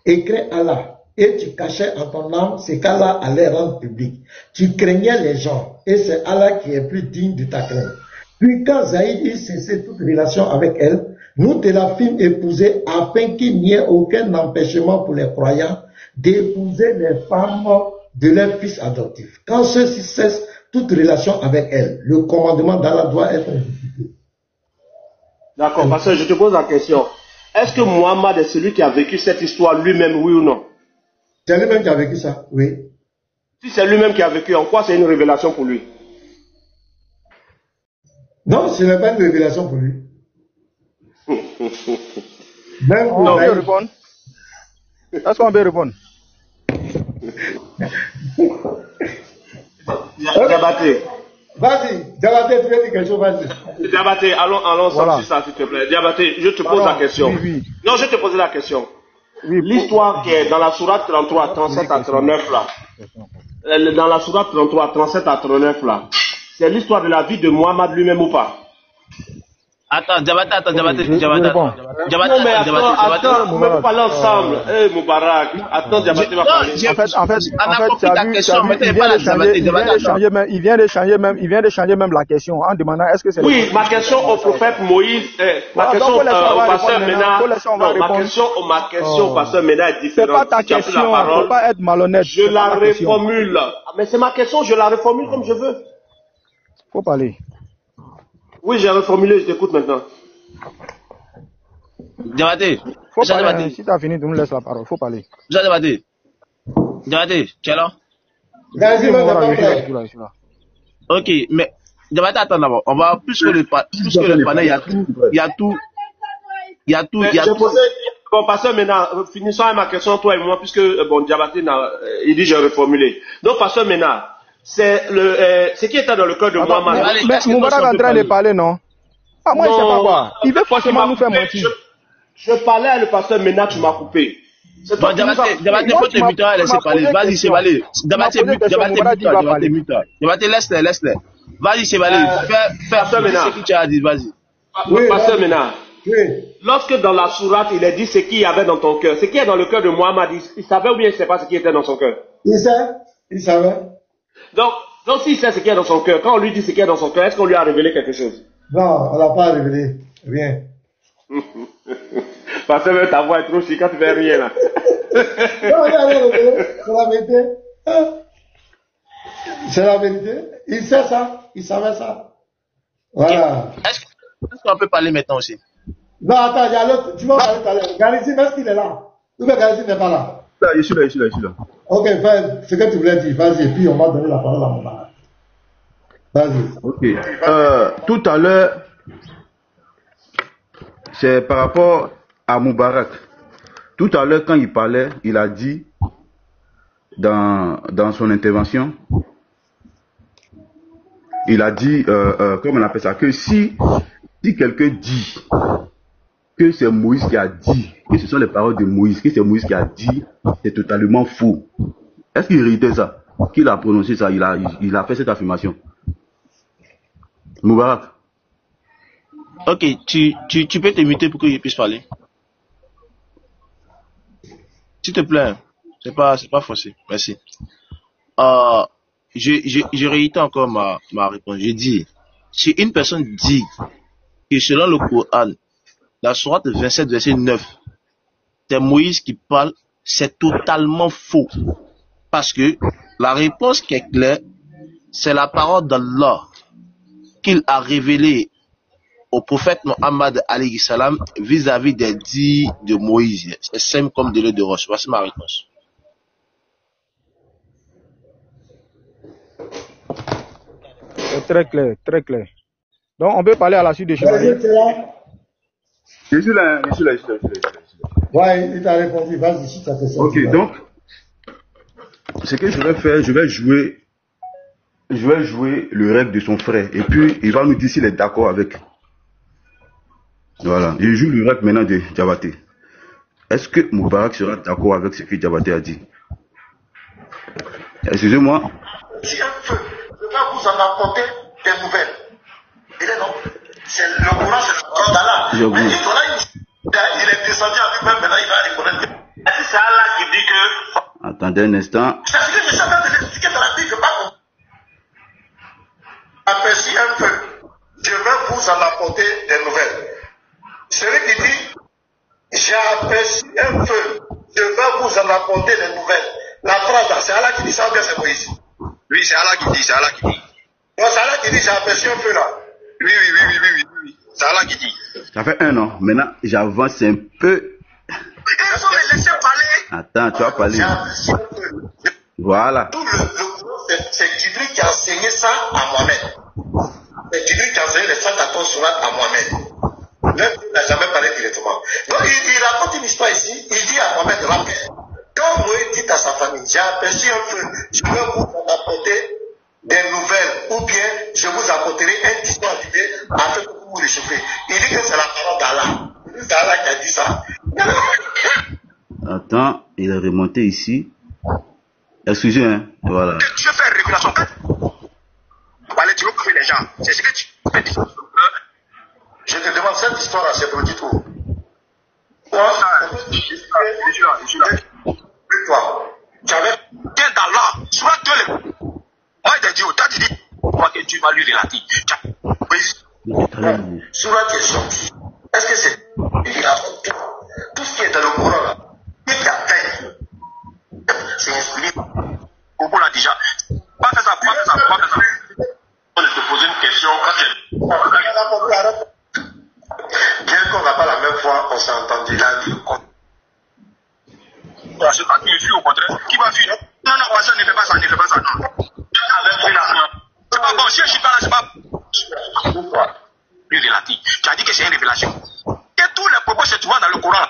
et crains Allah, et tu cachais en ton âme ce qu'Allah allait rendre public. Tu craignais les gens, et c'est Allah qui est plus digne de ta crainte. Puis quand Zaïd eut cessé toute relation avec elle, nous te la fîmes épouser afin qu'il n'y ait aucun empêchement pour les croyants d'épouser les femmes de leurs fils adoptifs. Quand ceux-ci cessent toute relation avec elle, le commandement d'Allah doit être exécuté. D'accord, parce que je te pose la question. Est-ce que Muhammad est celui qui a vécu cette histoire lui-même, oui ou non? C'est lui-même qui a vécu ça, oui. Si c'est lui-même qui a vécu, en quoi c'est une révélation pour lui? Non, ce n'est pas une révélation pour lui. Même pour on peut répondre. Est-ce qu'on peut répondre? Diabaté. Vas-y, Diabaté, tu veux dire quelque chose, vas-y. Diabaté, allons voilà. Sur ça, s'il te plaît. Diabaté, je te pose la question. Oui. Non, je te pose la question. Oui, l'histoire qui est dans la sourate 33, 37 à 39 là. Dans la sourate 33, 37 à 39 là. C'est l'histoire de la vie de Muhammad lui-même ou pas? Attends, Diabaté. Attends, on va parler ensemble. Moubarak. Attends, Diabaté va parler. En fait, il vient de changer même la question en demandant est-ce que c'est... Oui, ma question au prophète Moïse, ma question au pasteur Ménard, ma question au pasteur Ménard est différente. C'est pas ta question, il ne faut pas être malhonnête. Je la reformule. Mais c'est ma question, je la reformule comme je veux. Faut parler. Oui, j'ai reformulé, je t'écoute maintenant. Diabaté. Si tu as fini, tu nous laisses la parole. Faut parler. Diabaté, tu es là? Ok, mais Diabaté, attends d'abord. On va plus que le panel, il y a tout. Bon, pasteur, maintenant, finissons avec ma question, toi et moi, puisque, Diabaté, il dit j'ai reformulé. Donc, pasteur, maintenant, c'est ce qui était dans le cœur de Muhammad. Mais Moubarak est en train de parler, non? Ah, moi, je ne sais pas quoi. Il veut forcément nous faire mentir. Je parlais à le pasteur, maintenant tu m'as coupé. Diabaté, faut te laisser parler. Vas-y, c'est valé. Diabaté, mute-toi. Diabaté, laisse-le. Vas-y, Chevalier, fais ce que tu as dit, vas-y. Oui, Pasteur Ménard, oui. lorsque dans la sourate, il est dit ce qu'il y avait dans ton cœur, ce qui est dans le cœur de Mohammed, il savait ou bien il ne sait pas ce qui était dans son cœur? Il sait, il savait. Donc s'il sait ce qu'il y a dans son cœur, quand on lui dit ce qu'il y a dans son cœur, est-ce qu'on lui a révélé quelque chose? Non, on n'a pas révélé. Rien. Parce que ta voix est trop chic quand tu fais rien là. Non, on n'a rien révélé. C'est la vérité. C'est la vérité. Il sait ça. Il savait ça. Voilà. Est-ce qu'on peut parler maintenant aussi? Non, attends, il y a l'autre. Tu vas parler tout à l'heure. Galisime, est-ce qu'il est là? Ou bien Galisime n'est pas là? Là, je suis là. Ok, fais ce que tu voulais dire. Vas-y, et puis on va donner la parole à mon mari. Vas-y. Ok. Tout à l'heure, c'est par rapport à Moubarak. Tout à l'heure, quand il parlait, il a dit dans son intervention, il a dit, comment on appelle ça, que si quelqu'un dit que c'est Moïse qui a dit, que ce sont les paroles de Moïse, que c'est Moïse qui a dit, c'est totalement faux. Est-ce qu'il réitait ça? Qu'il a prononcé ça? Il a fait cette affirmation. Moubarak. Ok, tu peux te muter pour que je puisse parler. S'il te plaît, c'est pas forcé. Merci. Je réitère encore ma réponse. Je dis, si une personne dit que selon le Coran, la sourate 27, verset 9, c'est Moïse qui parle, c'est totalement faux. Parce que la réponse qui est claire, c'est la parole d'Allah qu'il a révélée au prophète Mohammed alayhi salam vis-à-vis des dits de Moïse. C'est simple comme de l'eau de roche. Voici ma réponse. C'est très clair, très clair. Donc on peut parler à la suite des chevaliers. Je suis là. Ouais, il t'a répondu. Vas-y, si tu as question. Ok, donc, ce que je vais faire, je vais jouer le rêve de son frère. Et puis, il va nous dire s'il est d'accord avec. Voilà. Je joue le rêve maintenant de Diabaté. Est-ce que Moubarak sera d'accord avec ce que Diabaté a dit? Excusez-moi. Si un feu, je vais vous en apporter des nouvelles. Il est non. C'est le Coran, c'est le Coran d'Allah. Mais il est descendu avec même, maintenant il va reconnaître. Est-ce que c'est Allah qui dit que. Attendez un instant. C'est ce que je suis en train de l'expliquer dans la Bible, pas compris. Aperçu un feu, je vais vous en apporter des nouvelles. Celui qui dit, j'ai aperçu un feu, je vais vous en apporter des nouvelles. La phrase là, c'est Allah qui dit ça ou bien c'est Moïse? Oui, c'est Allah qui dit, c'est Allah qui dit. Non, c'est Allah qui dit, j'ai aperçu un feu là. Oui. C'est Allah qui dit. Ça fait 1 an. Maintenant, j'avance un peu. Il faut me laisser parler. Attends, tu vas parler. Voilà. Tout c'est Jibril qui a enseigné ça à Mohamed. C'est Jibril qui a enseigné les 114 sourates à Mohamed. Même il n'a jamais parlé directement. Donc il raconte une histoire ici. Il dit à Mohamed de la paix. Quand Moïse dit à sa famille, j'ai aperçu un feu, je vais vous apporter des nouvelles, ou bien je vous apporterai un tissu allumé afin que vous vous réchauffez. Il dit que c'est la parole d'Allah. C'est Allah qui a dit ça. Attends, il est remonté ici. Excusez, hein. Voilà. Tu veux faire une révélation. Allez, tu veux couper les gens. C'est ce que tu fais. Je te demande cette histoire-là, c'est pour du tout. Je suis là. Toi, tu avais bien d'Allah. Soit Dieu les. Moi, je t'ai dit, toi, tu dis, moi, que tu vas lui relater. Soit tu es sorti. Est-ce que c'est. Tout ce qui est dans le Coran là, il y a peine. C'est inspiré. Beaucoup l'a déjà. Pas fait ça. On te poser une question. Bien qu'on n'a pas la même foi, on s'est entendu. La vie. C'est pas qui fuit au contraire. Qui va fuir? Non, personne ne fait pas ça, non. C'est pas bon, si je suis pas là, c'est pas. Lui relatif. Tu as dit que c'est une révélation. Et tous les propos se trouvent dans le Coran.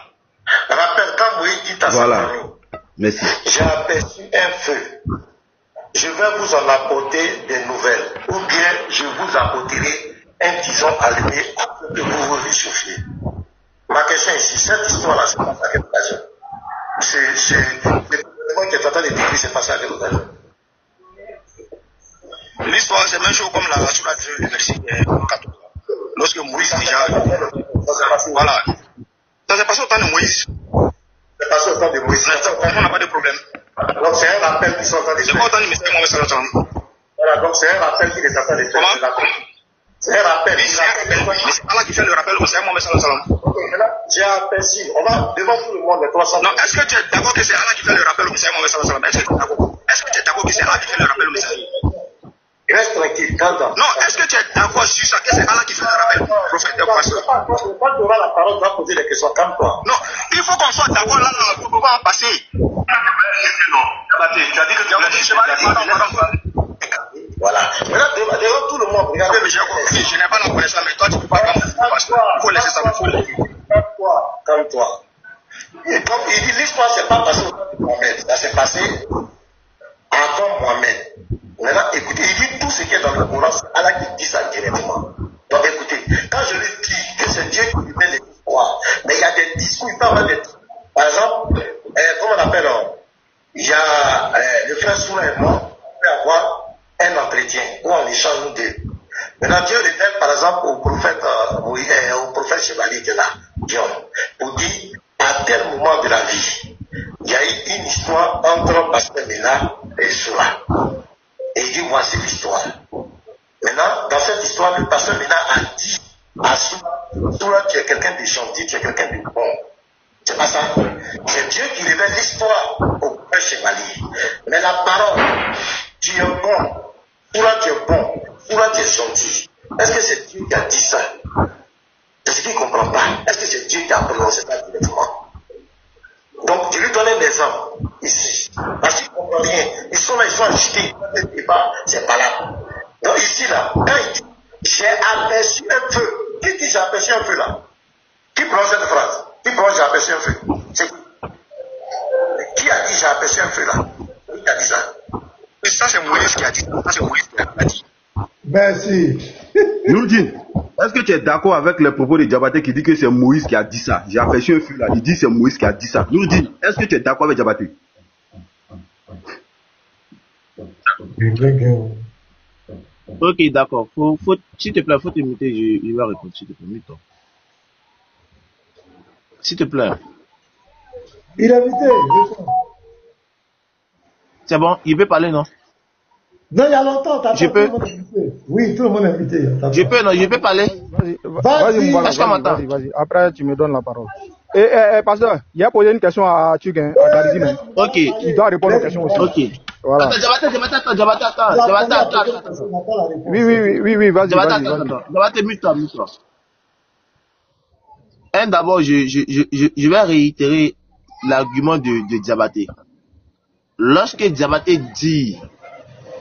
Rappelle, quand Moïse dit à sa famille, merci. J'ai aperçu un feu. Je vais vous en apporter des nouvelles. Ou bien je vous apporterai un tison allumé afin que vous vous réchauffiez. Ma question ici, cette histoire-là, c'est pas ça quelle occasion. C'est le qui est en train de décrire, c'est pas ça quelle occasion. L'histoire, c'est même chose comme la sourate du verset 14. Lorsque Moïse déjà. Voilà. Ça s'est passé au temps de Moïse. C'est passé au temps de Moïse. On n'a pas de problème. Donc c'est un rappel qui sont en train de faire. C'est pas au temps du message Mohamed Sallallahu alayhi wa sallam. Voilà, donc c'est un rappel qui les attend de faire. Comment? C'est un rappel. Mais c'est Allah qui fait le rappel au message Mohamed Sallallahu alayhi wa sallam. Ok, maintenant, j'ai aperçu. On va devant tout le monde de 300. Non, est-ce que tu es d'accord que c'est Allah qui fait le rappel au message Mohamed Sallallahu alayhi wa sallam? Est-ce que tu es d'accord que c'est Allah qui fait le rappel au message? Reste tranquille, calme. Non, est-ce que tu es d'accord sur ça, que c'est Allah qui fait le rappel, prophète de pasteur? Quand tu auras la parole, tu vas poser des questions, calme-toi. Non, il faut qu'on soit d'accord là, pour pouvoir en passer. Non, tu as dit que tu as dit. Voilà. Maintenant, devant tout le monde, regardez, mais j'ai compris, je n'ai pas la connaissance, mais toi, tu ne peux pas pasteur. Il faut laisser ça, il faut laisser. Calme-toi. Et comme il dit, l'histoire ne s'est pas passée au temps de Mohamed, ça s'est passé avant Mohamed. Maintenant, écoutez, il dit tout ce qui est dans le Coran, c'est Allah qui dit ça directement. Donc écoutez, quand je lui dis que c'est Dieu qui lui met les histoires, mais il y a des discours, il peut avoir des discours. Par exemple, comment on appelle, il y a le frère Soula et moi, on peut avoir un entretien où on échange nous deux. Maintenant, Dieu révèle par exemple au prophète Chevalier qui est là, Dieu, pour dire à tel moment de la vie, il y a eu une histoire entre Pasteur Mena et Soula. Et il dit, voici l'histoire. Maintenant, dans cette histoire, le pasteur Mena a dit à Soula, tu es quelqu'un de gentil, tu es quelqu'un de bon. C'est pas ça. C'est Dieu qui révèle l'histoire au prophète Chevalier. Mais la parole, tu es bon. Soula, tu es bon. Soula, tu es gentil. Est-ce que c'est Dieu qui a dit ça? C'est ce qu'il ne comprend pas. Est-ce que c'est Dieu qui a prononcé ça directement? Donc, je lui donne un exemple ici. Parce qu'ils ne comprennent rien. Ils sont là, ils sont agités. Le débat, c'est pas là. Donc, ici, là, quand il dit, j'ai aperçu un feu. Qui dit j'ai aperçu un feu là? Qui prononce cette phrase? Qui prononce j'ai aperçu un feu? C'est qui a dit j'ai aperçu un feu là? Qui a dit ça? Et ça, c'est Moïse qui a dit ça. Ça, c'est Moïse qui a dit. Merci. Nourdine, est-ce que tu es d'accord avec les propos de Diabaté qui dit que c'est Moïse qui a dit ça? J'ai aperçu un feu là, il dit c'est Moïse qui a dit ça. Nourdine, est-ce que tu es d'accord avec Diabaté? Ok, d'accord. S'il te plaît, faut te muter, je vais répondre, s'il te plaît, mute-toi. S'il te plaît. Il a invité. C'est bon, il peut parler, non? Non, il y a longtemps, je peux. Oui, tout le monde est invité. Je peux parler. Vas-y, vas-y. Après, tu me donnes la parole. Pasteur, il a posé une question à Tuguin, à Darizine. Ok. Il doit répondre aux questions aussi. Ok. Voilà. Attends. Oui, vas-y. Diabaté, mute-toi. D'abord, je vais réitérer l'argument de Diabaté. Lorsque Diabaté dit,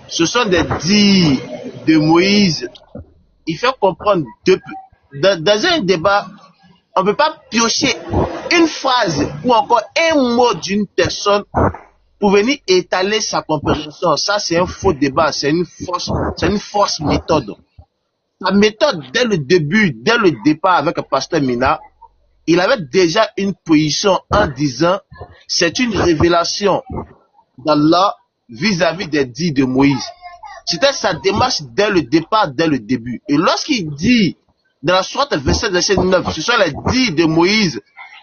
ce sont des dires de Moïse, il fait comprendre, dans un débat, on ne peut pas piocher une phrase ou encore un mot d'une personne pour venir étaler sa compréhension. Ça, c'est un faux débat, c'est une fausse méthode. La méthode, dès le départ avec le pasteur Mina, il avait déjà une position en disant, c'est une révélation d'Allah vis-à-vis des dits de Moïse. C'était sa démarche dès le début. Et lorsqu'il dit, dans la sourate verset 9, ce sont les dits de Moïse,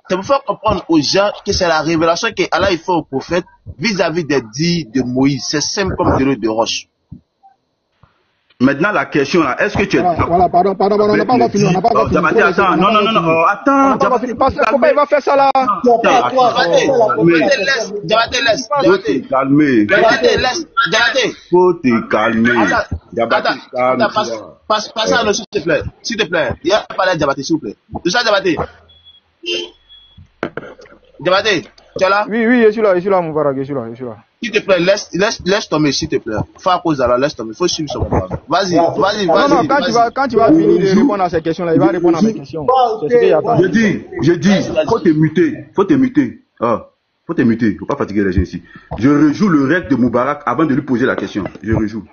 c'est pour faire comprendre aux gens que c'est la révélation qu'Allah fait au prophète vis-à-vis des dits de Moïse. C'est simple comme de l'eau de roche. Maintenant, la question là, est-ce que tu es d'accord? Voilà, pardon, on n'a pas encore fini. Attends, non, attends. Pourquoi il va faire ça là? Diabaté, laisse. Faut te calmer. Faut te calmer. Attends, passe à nous, s'il te plaît. Il y a pas de Diabaté, s'il vous plaît. Tout ça, Diabaté, tu es là? Oui, je suis là, Moubarak, je suis là. S'il te plaît, laisse tomber, s'il te plaît. Fais à cause de là, laisse tomber. Faut suivre son programme. Vas-y. Non, quand tu vas finir de répondre à ces questions-là, il va répondre à mes questions. C'est ce qu'il attend. Je dis, faut te muter. Faut te muter. Faut pas fatiguer les gens ici. Je rejoue le règle de Moubarak avant de lui poser la question. Je rejoue.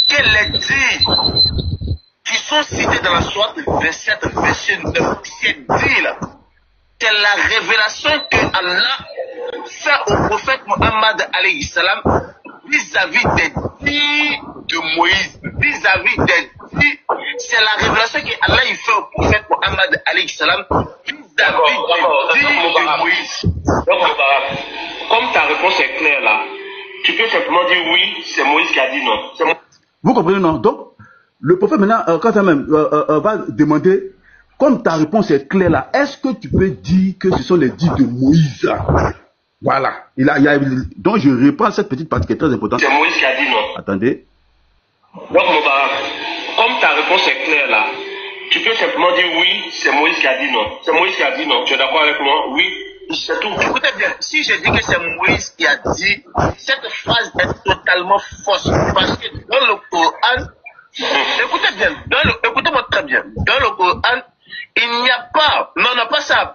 Quels les dits qui sont cités dans la sourate 27, verset 9, ces dits-là, c'est la révélation que Allah fait au prophète Muhammad alayhi salam vis-à-vis des dits de Moïse vis-à-vis des dits. C'est la révélation qu'Allah il fait au prophète Mohammed alayhi salam vis-à-vis des dits de Moïse. Donc, Moubarak, comme ta réponse est claire là, tu peux simplement dire oui, c'est Moïse qui a dit non. Vous comprenez, non? Donc, le prophète maintenant, quand même, va demander, comme ta réponse est claire là, est-ce que tu peux dire que ce sont les dits de Moïse là? Voilà. Donc, je reprends cette petite partie qui est très importante. C'est Moïse qui a dit non. Attendez. Donc, Moubarak, comme ta réponse est claire là, tu peux simplement dire oui, c'est Moïse qui a dit non. C'est Moïse qui a dit non. Tu es d'accord avec moi? Oui, c'est tout. Écoutez bien, si je dis que c'est Moïse qui a dit, cette phrase est totalement fausse. Parce que dans le Coran, écoutez bien, écoutez-moi très bien, dans le Coran, il n'y a pas, non, pas ça.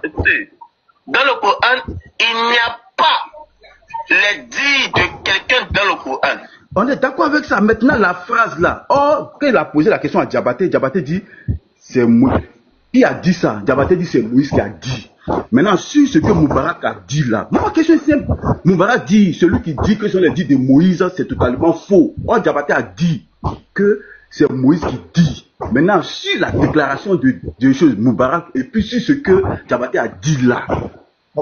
Écoutez, dans le Coran, il n'y a pas les dits de quelqu'un dans le Coran. On est d'accord avec ça. Maintenant, la phrase là, quand il a posé la question à Diabaté, Diabaté dit, c'est Moïse. Qui a dit ça? Diabaté dit, c'est Moïse qui a dit. Maintenant, sur ce que Moubarak a dit là, ma question est simple. Moubarak dit, celui qui dit que ce sont les dits de Moïse, c'est totalement faux. Or, Diabaté a dit que c'est Moïse qui dit. Maintenant, sur la déclaration de choses, Moubarak, et puis sur ce que Diabaté a dit là,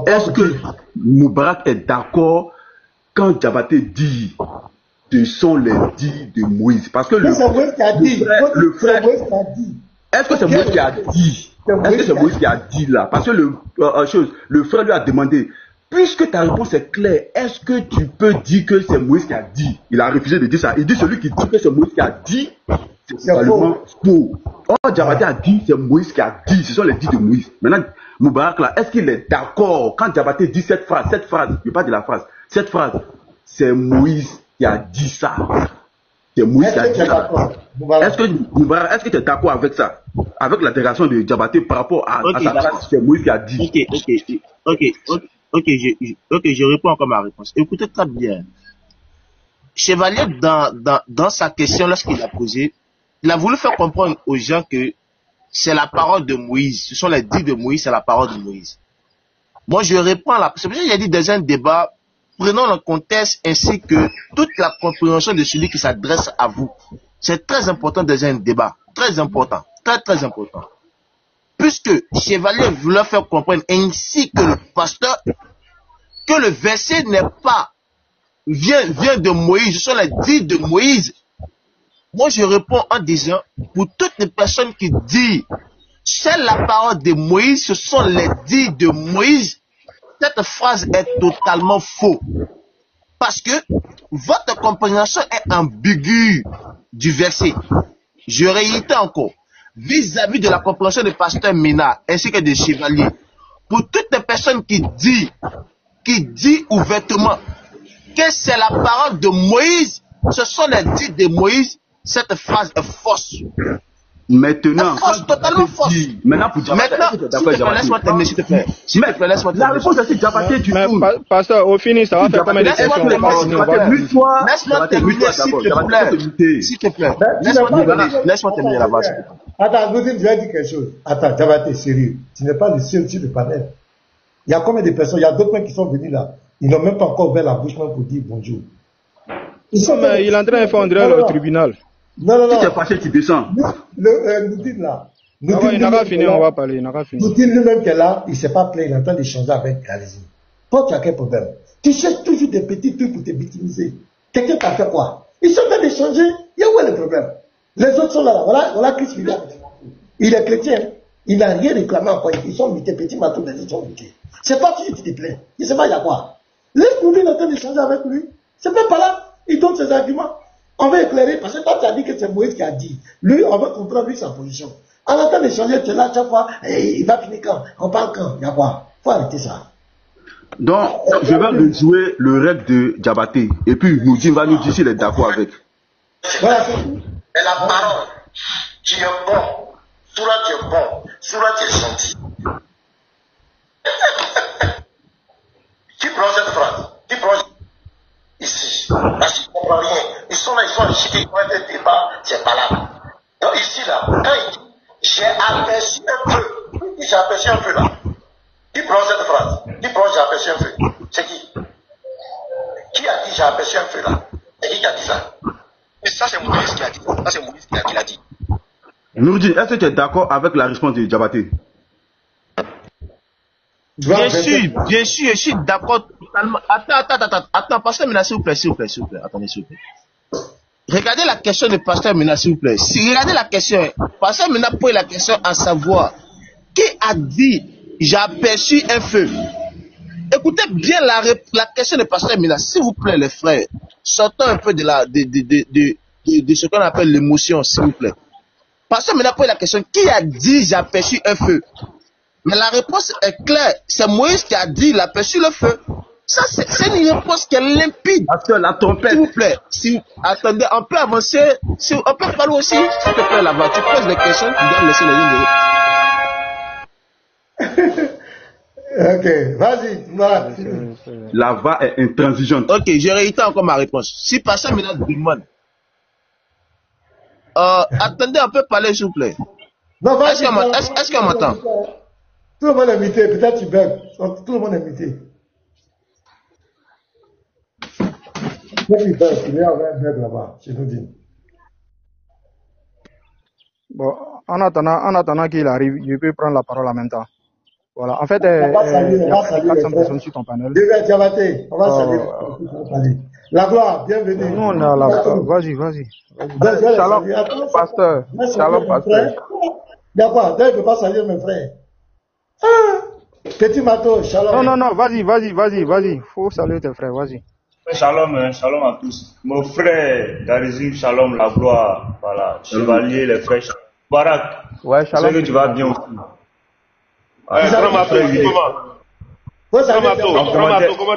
est-ce que Moubarak est d'accord quand Diabaté dit ce sont les dits de Moïse? Parce que le frère, est-ce que c'est Moïse qui a dit? Est-ce que c'est Moïse qui a dit là? Parce que le frère lui a demandé, puisque ta réponse est claire, est-ce que tu peux dire que c'est Moïse qui a dit? Il a refusé de dire ça. Il dit celui qui dit que c'est Moïse qui a dit, c'est totalement faux. Or, Diabaté a dit c'est Moïse qui a dit, ce sont les dits de Moïse. Maintenant, Moubarak là, est-ce qu'il est d'accord quand Diabaté dit cette phrase, je parle de la phrase, cette phrase, c'est Moïse qui a dit ça? C'est Moïse qui a dit ça. Est-ce que tu es d'accord avec ça? Avec la déclaration de Diabaté par rapport à sa phrase, c'est Moïse qui a dit. Ok, je réponds encore ma réponse. Écoutez très bien. Chevalier, dans sa question, lorsqu'il a posé, il a voulu faire comprendre aux gens que c'est la parole de Moïse. Ce sont les dits de Moïse, c'est la parole de Moïse. Moi, je réponds à la... C'est pour ça que j'ai dit dans un débat, prenons le contexte ainsi que toute la compréhension de celui qui s'adresse à vous. C'est très important dans un débat. Très important. Très, très important. Puisque Chevalier voulait faire comprendre ainsi que le pasteur que le verset n'est pas vient de Moïse, ce sont les dits de Moïse. Moi, je réponds en disant, pour toutes les personnes qui disent, c'est la parole de Moïse, ce sont les dits de Moïse, cette phrase est totalement faux. Parce que votre compréhension est ambiguë du verset. Je réitère encore, vis-à-vis de la compréhension du pasteur Ménard, ainsi que des chevaliers, pour toutes les personnes qui disent ouvertement que c'est la parole de Moïse, ce sont les dits de Moïse, cette phrase est fausse. Maintenant, totalement fausse. Maintenant, pour Diabaté, laisse-moi terminer, s'il te plaît. La réponse est Diabaté, tu tournes. Pasteur, au fini, ça va faire combien de questions? Laisse-moi terminer, s'il te plaît. Laisse-moi terminer là-bas. Attends, je vais dire quelque chose. Attends, Diabaté, sérieux. Tu n'es pas le seul sur le panel. Il y a combien de personnes? Il y a d'autres qui sont venus là. Ils n'ont même pas encore ouvert la bouche même pour dire bonjour. Il est en train de faire le tribunal. Non. Si tu es fâché, tu descends. Nous dit là. Il n'a pas fini, on va parler. Nous dit lui-même qu'elle est là, il ne s'est pas plaint, il est en train d'échanger avec Galizine. Toi, tu as quel problème? Tu cherches toujours des petits trucs pour te victimiser. Quelqu'un t'a fait quoi? Ils sont en train d'échanger. Il y a où est le problème? Les autres sont là. Voilà Christ Philippe. Il est chrétien. Il n'a rien réclamé encore. Ils sont mutés, petits matons, les autres sont mutés. C'est pas tu qui te plains. Il ne sait pas, il y a quoi. Laisse-nous lui en train d'échanger avec lui. C'est même pas là. Il donne ses arguments. On va éclairer, parce que toi, tu as dit que c'est Moïse qui a dit. Lui, on va comprendre lui sa position. En train d'échanger, tu es là chaque fois, il va finir quand? On parle quand? Il y a quoi? Faut arrêter ça. Donc, je vais rejouer le rêve de Diabaté. Et puis, Noudine va nous dire s'il est d'accord avec. Voilà, c'est tout. Et la parole, tu es bon. Soura, tu es bon. Soura, tu es gentil. Qui prend cette phrase? Qui prend ici? Parce qu'ils ne comprennent rien. Ils sont là, ils sont agités, ils ont un débat, c'est pas là. Donc ici, là, quand il dit, j'ai aperçu un peu. J'ai aperçu un peu là. Qui prend cette phrase? Qui prend j'ai aperçu un peu? C'est qui? Qui a dit j'ai aperçu un peu là? C'est qui a dit ça? Et ça, c'est Moïse qui a dit. Ça, c'est Moïse qui l'a dit. Nourdine, est-ce que tu es d'accord avec la réponse de Diabaté? Bien sûr, je suis d'accord totalement. Attends, pasteur Mena, s'il vous plaît. Attendez, s'il vous plaît. Regardez la question de pasteur Mena, s'il vous plaît. Regardez la question. Pasteur Mena pose la question à savoir, qui a dit, j'ai aperçu un feu? Écoutez bien la question de pasteur Mena, s'il vous plaît, les frères. Sortons un peu de ce qu'on appelle l'émotion, s'il vous plaît. Pasteur Mena pose la question, qui a dit, j'ai aperçu un feu? Mais la réponse est claire. C'est Moïse qui a dit, il a aperçu le feu. Ça, c'est une réponse qui est limpide. La trompette. S'il vous plaît, attendez, on peut avancer. On peut parler aussi, s'il te plaît, là-bas. Tu poses des questions, tu dois laisser les lignes. Ok, vas-y. La voix est intransigeante. Ok, je réitère encore ma réponse. Si personne me demande, attendez, on peut parler, s'il vous plaît. Non, est-ce qu'on m'entend? Tout le monde est muté, peut-être tu bugs. Tout le monde est muté. Il y a un bug là-bas, chez Nourdine. Bon, en attendant qu'il arrive, je peux prendre la parole en même temps. Voilà, en fait, il y a 400 personnes sur ton panel. Diabaté, on va saluer. La gloire, bienvenue. Non, on a la vas-y. Shalom, pasteur. Shalom, pasteur. D'accord, je ne peux pas saluer mes frères. Petit Mato, shalom. Non, vas-y. Faut saluer tes frères, vas-y. Shalom à tous. Mon frère Darizim, shalom, la gloire. Voilà, chevalier, les frères. Barak, ouais, shalom. que tu vas bien aussi. Comment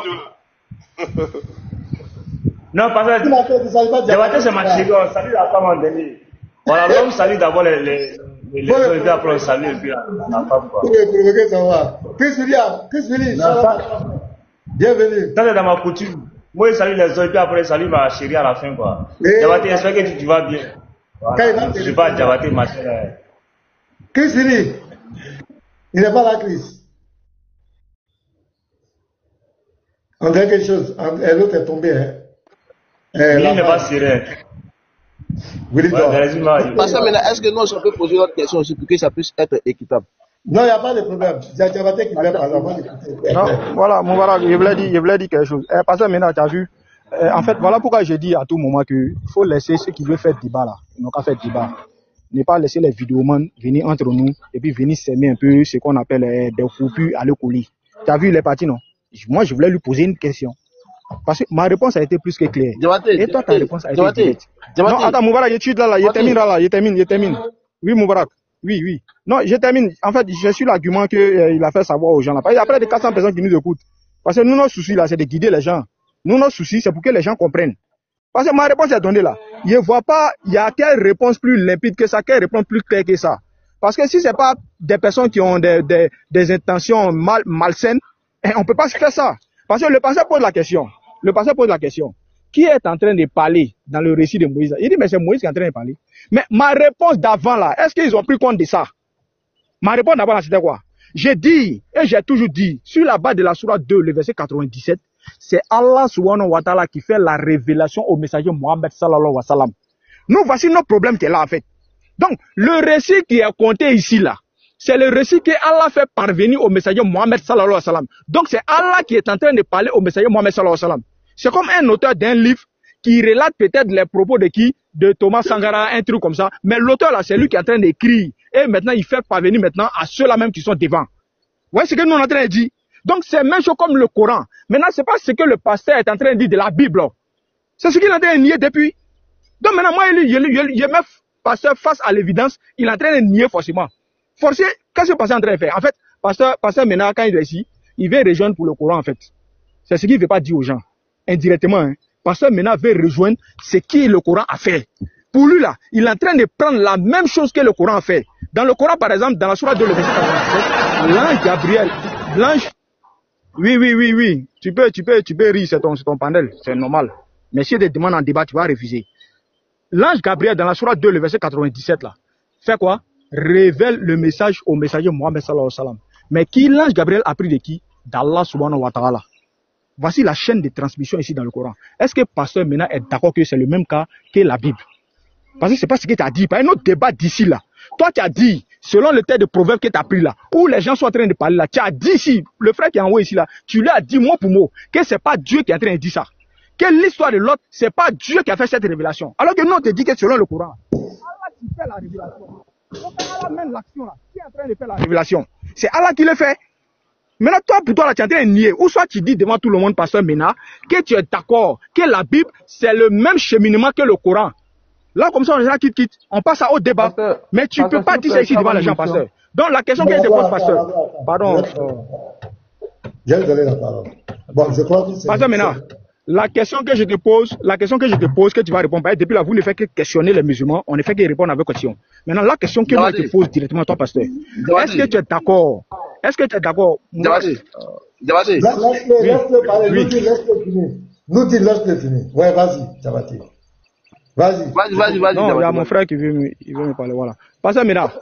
tu veux? Non, parce que Diabaté, c'est ma chérie, on salue la femme en dernier. Voilà, l'homme salue d'abord les gens, et puis après on salue, et puis la femme, quoi. Chris William, bienvenue. Ça, c'est dans ma coutume. Moi, je salue les autres, et puis après, je salue ma chérie à la fin, quoi. Diabaté, j'espère que tu vas bien. Voilà. Je ne suis pas Diabaté, ma chérie. Chris William, il n'est pas là, Chris. On dirait quelque chose. L'autre est tombé, hein. Il n'est pas sérieux. Pasteur, maintenant, est-ce que nous, on peut poser notre question aussi pour que ça puisse être équitable? Non, il n'y a pas de problème. C'est Diabaté qui vient par exemple. Non, voilà, Moubarak, je voulais dire quelque chose. Pasteur, maintenant, tu as vu. En fait, voilà pourquoi je dis à tout moment qu'il faut laisser ceux qui veulent faire débat là. Ils n'ont qu'à faire débat. Ne pas laisser les vidéomans venir entre nous et puis venir s'aimer un peu ce qu'on appelle des coupures à le colis. Tu as vu, il est parti, non? Moi, je voulais lui poser une question. Parce que ma réponse a été plus que claire. Et toi, ta réponse a été directe. Non, attends, Moubarak, je termine. Oui, Moubarak. Oui. Non, je termine. En fait, je suis l'argument qu'il a fait savoir aux gens là. Il y a près de 400 personnes qui nous écoutent. Parce que nous, notre souci là, c'est de guider les gens. Nous, notre souci, c'est pour que les gens comprennent. Parce que ma réponse est donnée là. Je ne vois pas, il y a quelle réponse plus limpide que ça, quelle réponse plus claire que ça. Parce que si ce n'est pas des personnes qui ont des intentions malsaines, on ne peut pas se faire ça. Parce que le pasteur pose la question. Qui est en train de parler dans le récit de Moïse? Il dit, mais c'est Moïse qui est en train de parler. Mais ma réponse d'avant là, est-ce qu'ils ont pris compte de ça? Ma réponse d'avant là, c'était quoi? J'ai dit, et j'ai toujours dit, sur la base de la sourate 2, le verset 97, c'est Allah subhanahu wa ta'ala qui fait la révélation au messager Mohammed sallallahu wa sallam. Nous, voici notre problème qui est là en fait. Donc, le récit qui est compté ici là, c'est le récit que Allah fait parvenir au messager Mohammed sallallahu wa sallam. Donc, c'est Allah qui est en train de parler au messager Mohammed sallallahu wa sallam. C'est comme un auteur d'un livre qui relate peut-être les propos de qui? De Thomas Sankara, un truc comme ça. Mais l'auteur là, c'est lui qui est en train d'écrire. Et maintenant, il fait parvenir maintenant à ceux-là même qui sont devant. Vous voyez ce que nous sommes en train de dire? Donc, c'est même chose comme le Coran. Maintenant, c'est pas ce que le pasteur est en train de dire de la Bible. C'est ce qu'il est en train de nier depuis. Donc, maintenant, moi, je mets pasteur face à l'évidence, il est en train de nier forcément. Qu'est-ce que le pasteur est en train de faire? En fait, pasteur maintenant, quand il est ici, il veut rejoindre pour le Coran, en fait. C'est ce qu'il ne veut pas dire aux gens. Indirectement, hein. Pasteur maintenant veut rejoindre ce que le Coran a fait. Pour lui, là, il est en train de prendre la même chose que le Coran a fait. Dans le Coran, par exemple, dans la sourate 2, le verset 47, l'ange Gabriel, oui. Tu peux rire, c'est ton panel, c'est normal. Mais si tu te demandes en débat, tu vas refuser. L'ange Gabriel, dans la sourate 2, le verset 97, là, fait quoi? Révèle le message au messager Mohammed sallallahu alayhi wa sallam. Mais qui l'ange Gabriel a pris de qui? D'Allah subhanahu wa ta'ala. Voici la chaîne de transmission ici dans le Coran. Est-ce que Pasteur Mena est d'accord que c'est le même cas que la Bible? Parce que c'est pas ce que tu as dit. Pas un autre débat d'ici là. Toi, tu as dit, selon le texte de Proverbe que tu as pris là, où les gens sont en train de parler là, tu as dit ici, le frère qui est en haut ici là, tu lui as dit mot pour mot que c'est pas Dieu qui est en train de dire ça. Que l'histoire de l'autre, c'est pas Dieu qui a fait cette révélation. Alors que nous, on te dit que selon le Coran, Allah qui fait la révélation. Donc Allah mène l'action là. Qui est en train de faire la révélation? C'est Allah qui le fait. Maintenant, toi, pour toi, là, tu es en train de nier. Ou soit tu dis devant tout le monde, Pasteur Mena, que tu es d'accord que la Bible, c'est le même cheminement que le Coran. Là, comme ça, on est là, quitte. On passe à autre débat. Pasteur, mais tu ne peux pas dire ça ici devant les gens, Pasteur. Donc, la question que je te pose, Pasteur. Pardon. Je vais donner la parole. Bon, je crois que c'est... Pasteur Mena, la question que je te pose, que tu vas répondre, depuis là, vous ne faites que questionner les musulmans, on ne fait que répondre avec question. Maintenant, la question que moi je te pose directement, toi, Pasteur. Est-ce que tu es d'accord? Laisse-le parler, laisse-le finir. Nous dis, laisse-le finir. Ouais, vas-y, Jabati. Vas-y. Non, il y a mon frère qui veut me parler, voilà. Pasteur Mena,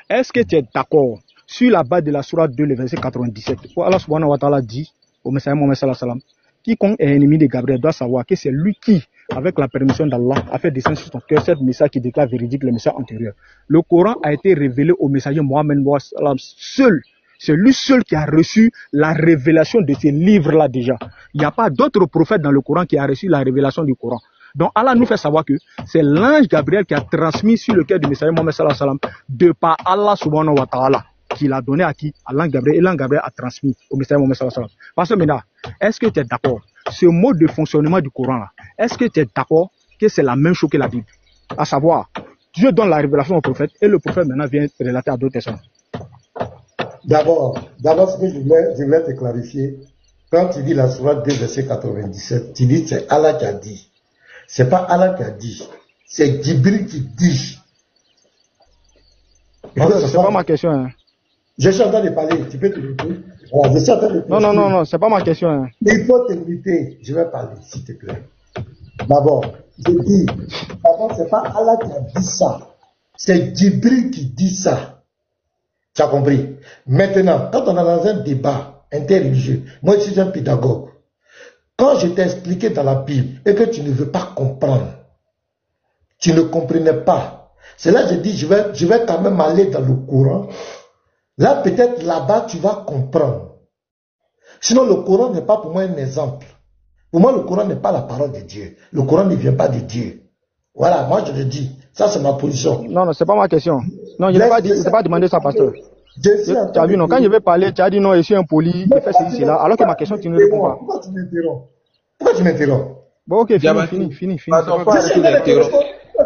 est-ce que tu es d'accord sur la base de la sourate 2, le verset 97, où Allah subhanahu wa ta'ala dit au messager Mohammed sallallahu alayhi wa sallam, quiconque est ennemi de Gabriel doit savoir que c'est lui qui, avec la permission d'Allah, a fait descendre sur son cœur cette message qui déclare véridique le message antérieur. Le Coran a été révélé au messager Mohammed seul. C'est lui seul qui a reçu la révélation de ces livres-là déjà. Il n'y a pas d'autre prophète dans le Coran qui a reçu la révélation du Coran. Donc Allah nous fait savoir que c'est l'ange Gabriel qui a transmis sur le cœur du messager Mohammed sallallahu alayhi wa sallam de par Allah subhanahu wa ta'ala, qui l'a donné à qui? À l'ange Gabriel. Et l'ange Gabriel a transmis au messager Mohammed sallallahu alayhi wa sallam. Parce que maintenant, est-ce que tu es d'accord? Ce mode de fonctionnement du Coran là, est-ce que tu es d'accord que c'est la même chose que la Bible? À savoir, Dieu donne la révélation au prophète et le prophète maintenant vient relater à d'autres personnes. D'abord, ce que je voulais te clarifier, quand tu dis la sourate 2, verset 97, tu dis c'est Allah qui a dit. C'est pas Allah qui a dit, c'est Jibril qui dit. C'est pas ma question. Hein. Je suis en train de parler, tu peux te muter. Je suis en train de parler. Non, c'est pas ma question. Hein. Il faut te muter, je vais parler, s'il te plaît. D'abord, je dis, c'est pas Allah qui a dit ça, c'est Jibril qui dit ça. Tu as compris? Maintenant, quand on est dans un débat interreligieux, moi je suis un pédagogue. Quand je t'ai expliqué dans la Bible et que tu ne veux pas comprendre, tu ne comprenais pas. C'est là que je dis, je vais quand même aller dans le Coran. Là, peut-être là-bas, tu vas comprendre. Sinon, le Coran n'est pas pour moi un exemple. Pour moi, le Coran n'est pas la parole de Dieu. Le Coran ne vient pas de Dieu. Voilà, moi je le dis. Ça, c'est ma position. Non, c'est pas ma question. Non, je n'ai pas demandé ça, pasteur. Tu as vu, non, quand je vais parler, tu as dit non, je suis impoli, je fais ceci, cela, alors que ma question, tu ne réponds pas. Pourquoi tu m'interromps? Bon, ok, fini. Pardon,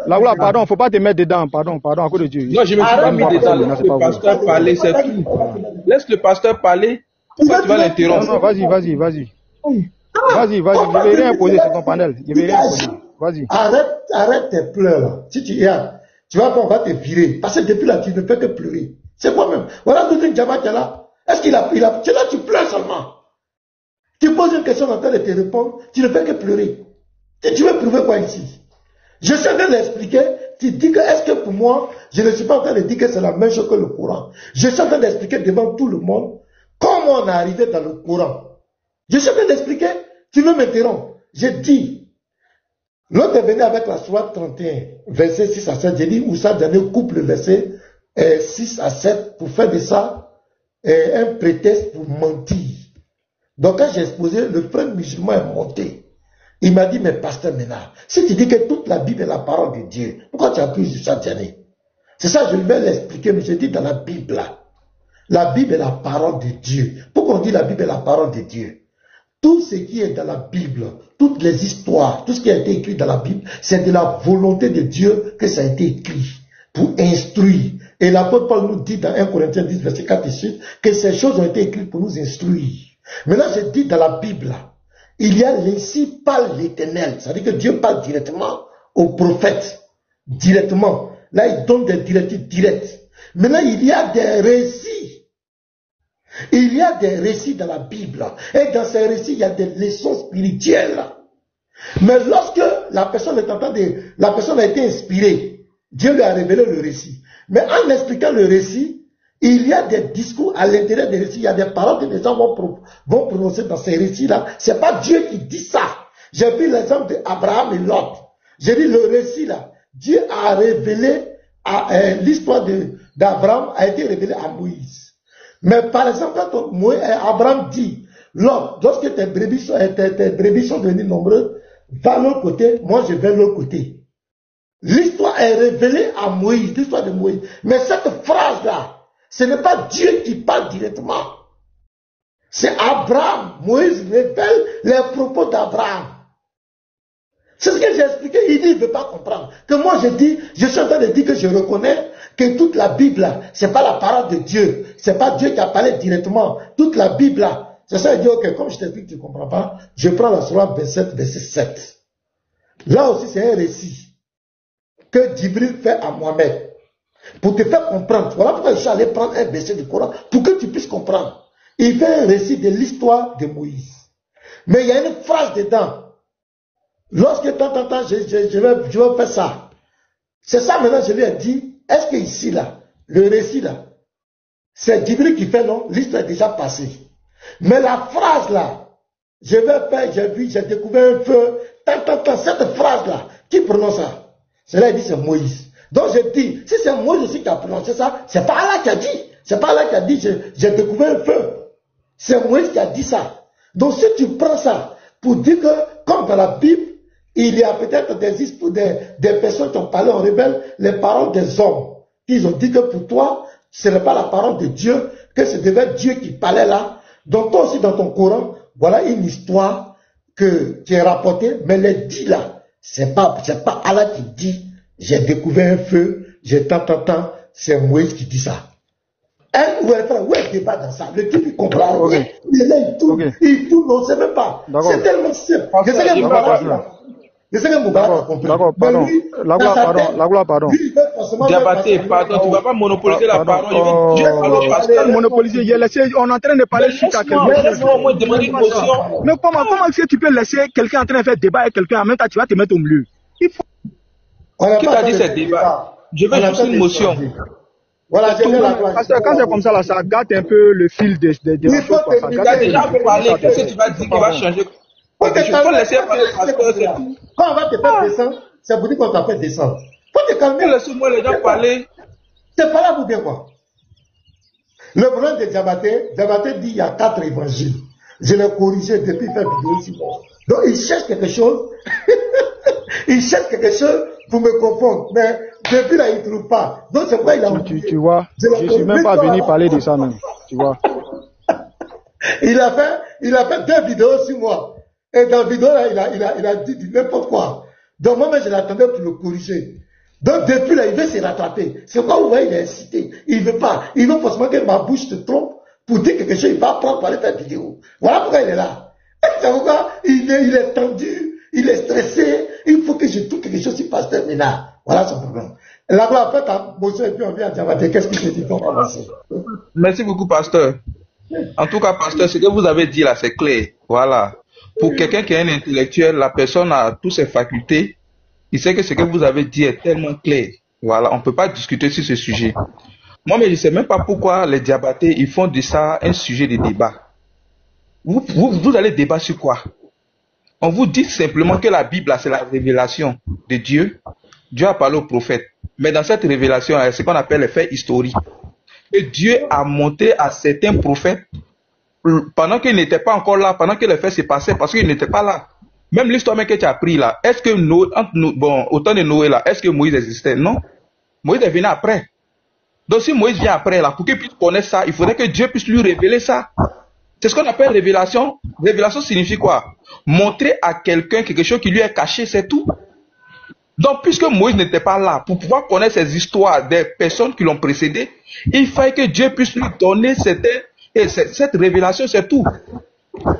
là, pardon, faut pas te mettre dedans, pardon, à cause de Dieu. Non, je me suis pas mis dedans, laisse le pasteur parler, c'est tout. Laisse le pasteur parler, pourquoi tu vas l'interrompre? Non, vas-y. Je vais rien imposer sur ton panel. Vas-y. Arrête tes pleurs là. Si tu vas pas, on va te virer. Parce que depuis là, tu ne peux que pleurer. C'est quoi-même? Voilà tout un Djaba qui est là. Est-ce qu'il a tu es là, tu pleures seulement. Tu poses une question en train de te répondre, tu ne fais que pleurer. Et tu veux prouver quoi ici? Je suis en train d'expliquer, tu dis que est-ce que pour moi, je ne suis pas en train de dire que c'est la même chose que le Coran. Je suis en train d'expliquer devant tout le monde comment on est arrivé dans le Coran. Je suis en train d'expliquer, tu veux m'interrompre. J'ai dit, l'autre est venu avec la sourate 31, verset 6 à 7, j'ai dit, où ça dernier couple le verset 6 à 7 pour faire de ça un prétexte pour mentir. Donc quand j'ai exposé, le frère musulman est monté. Il m'a dit, mais pasteur Ménard, si tu dis que toute la Bible est la parole de Dieu, pourquoi tu as pris juste ça, Diané? C'est ça, je vais l'expliquer, mais je dis dans la Bible là. La Bible est la parole de Dieu. Pourquoi on dit la Bible est la parole de Dieu? Tout ce qui est dans la Bible, toutes les histoires, tout ce qui a été écrit dans la Bible, c'est de la volonté de Dieu que ça a été écrit pour instruire. Et l'apôtre Paul nous dit dans 1 Corinthiens 10, verset 4 et 6, que ces choses ont été écrites pour nous instruire. Maintenant, je dis dans la Bible, il y a l'ainsi parle l'Éternel. C'est-à-dire que Dieu parle directement aux prophètes. Directement. Là, il donne des directives directes. Maintenant, il y a des récits. Il y a des récits dans la Bible. Et dans ces récits, il y a des leçons spirituelles. Mais lorsque la personne est en train de... La personne a été inspirée, Dieu lui a révélé le récit. Mais en expliquant le récit, Il y a des discours à l'intérieur des récits, il y a des paroles que les gens vont prononcer dans ces récits-là. Ce n'est pas Dieu qui dit ça. J'ai pris l'exemple d'Abraham et Lot. J'ai dit le récit là, Dieu a révélé, l'histoire d'Abraham a été révélée à Moïse. Mais par exemple, quand Abraham dit, Lot, lorsque tes brebis sont devenues nombreuses, va de l'autre côté, moi je vais de l'autre côté. L'histoire est révélée à Moïse, l'histoire de Moïse. Mais cette phrase-là, ce n'est pas Dieu qui parle directement. C'est Abraham. Moïse révèle les propos d'Abraham. C'est ce que j'ai expliqué. Il dit, il ne veut pas comprendre. Que moi je suis en train de dire que je reconnais que toute la Bible, ce n'est pas la parole de Dieu. Ce n'est pas Dieu qui a parlé directement. Toute la Bible, c'est ça, il dit, ok, comme je t'explique, tu ne comprends pas, je prends la Sourate 27, verset 7. Là aussi, c'est un récit que Djibril fait à Mohamed. Pour te faire comprendre. Voilà pourquoi je suis allé prendre un verset du Coran, pour que tu puisses comprendre. Il fait un récit de l'histoire de Moïse. Mais il y a une phrase dedans. Lorsque je vais faire ça. C'est ça maintenant, je lui ai dit, est-ce que ici, là, le récit, là, c'est Djibril qui fait, non? L'histoire est déjà passée. Mais la phrase, là, je vais faire, j'ai découvert un feu, cette phrase-là, qui prononce ça? Cela, il dit, c'est Moïse. Donc, je dis, si c'est Moïse aussi qui a prononcé ça, c'est pas Allah qui a dit. C'est pas Allah qui a dit, j'ai découvert un feu. C'est Moïse qui a dit ça. Donc, si tu prends ça, pour dire que, comme dans la Bible, il y a peut-être des personnes qui ont parlé en rebelle les paroles des hommes. Ils ont dit que pour toi, ce n'est pas la parole de Dieu, que ce devait être Dieu qui parlait là. Donc, toi aussi, dans ton Coran, voilà une histoire que tu es rapportée, mais les dit là, c'est pas Allah qui dit, j'ai découvert un feu, c'est Moïse qui dit ça. Où est le débat dans ça? Le type, il comprend rien. Il est là, il tourne, on ne sait même pas. C'est tellement simple. Je sais que Moubarak a compris. D'accord, pardon. La gloire, pardon. Diabaté, pardon, tu ne vas pas monopoliser la parole. Monopoliser, on est en train de parler suite à quelque chose. Mais comment est-ce que tu peux laisser quelqu'un en train de faire débat avec quelqu'un en même temps tu vas te mettre au milieu? Qui t'a dit ce débat? Je veux juste une motion. Voilà, parce que quand c'est comme ça, là, ça gâte un peu le fil des choses. Tu as déjà parlé, qu'est-ce que tu vas dire qui va changer? Faut laisser parler le pasteur, c'est tout. Quand on va te faire descendre, c'est pour dire qu'on t'a fait descendre. Faut te calmer. Laisse-moi les gens parler. C'est pas là pour dire quoi. Le problème de Diabaté dit il y a 4 évangiles. Je l'ai corrigé depuis faire vidéo ici. Donc il cherche quelque chose. Il cherche quelque chose pour me confondre. Mais depuis là, il ne trouve pas. Donc c'est pourquoi il a oublié. Tu vois, je ne suis même pas venu parler de ça même. Tu vois. Il a fait 2 vidéos sur moi. Et dans la vidéo là, il a dit n'importe quoi. Donc moi-même, je l'attendais pour le corriger. Donc depuis là, il veut se rattraper. C'est pourquoi vous voyez, il est incité. Il veut pas. Il veut forcément que ma bouche se trompe pour dire quelque chose. Il va prendre pour aller faire vidéo. Voilà pourquoi il est là. Et c'est pourquoi il est tendu, il est stressé. Il faut que je trouve quelque chose sur Pasteur Ménard. Voilà son problème. Là, on a fait ta motion et puis on vient à Diabaté. Qu'est-ce qu'il te dit? Merci beaucoup, Pasteur. En tout cas, Pasteur, ce que vous avez dit là, c'est clair. Voilà. Pour quelqu'un qui est un intellectuel, la personne a toutes ses facultés. Il sait que ce que vous avez dit est tellement clair. Voilà, on ne peut pas discuter sur ce sujet. Moi, mais je ne sais même pas pourquoi les Diabatés, ils font de ça un sujet de débat. Vous allez débattre sur quoi? On vous dit simplement que la Bible, c'est la révélation de Dieu. Dieu a parlé au prophète. Mais dans cette révélation, il y a ce qu'on appelle les faits historiques. Et Dieu a montré à certains prophètes pendant qu'ils n'étaient pas encore là, pendant que les faits se passaient, parce qu'ils n'étaient pas là. Même l'histoire que tu as pris là, est-ce que au temps de Noé là, est-ce que Moïse existait? Non. Moïse est venu après. Donc si Moïse vient après là, pour qu'il puisse connaître ça, il faudrait que Dieu puisse lui révéler ça. C'est ce qu'on appelle révélation. Révélation signifie quoi? Montrer à quelqu'un quelque chose qui lui est caché, c'est tout. Donc puisque Moïse n'était pas là, pour pouvoir connaître ces histoires des personnes qui l'ont précédé, il fallait que Dieu puisse lui donner cette révélation, c'est tout.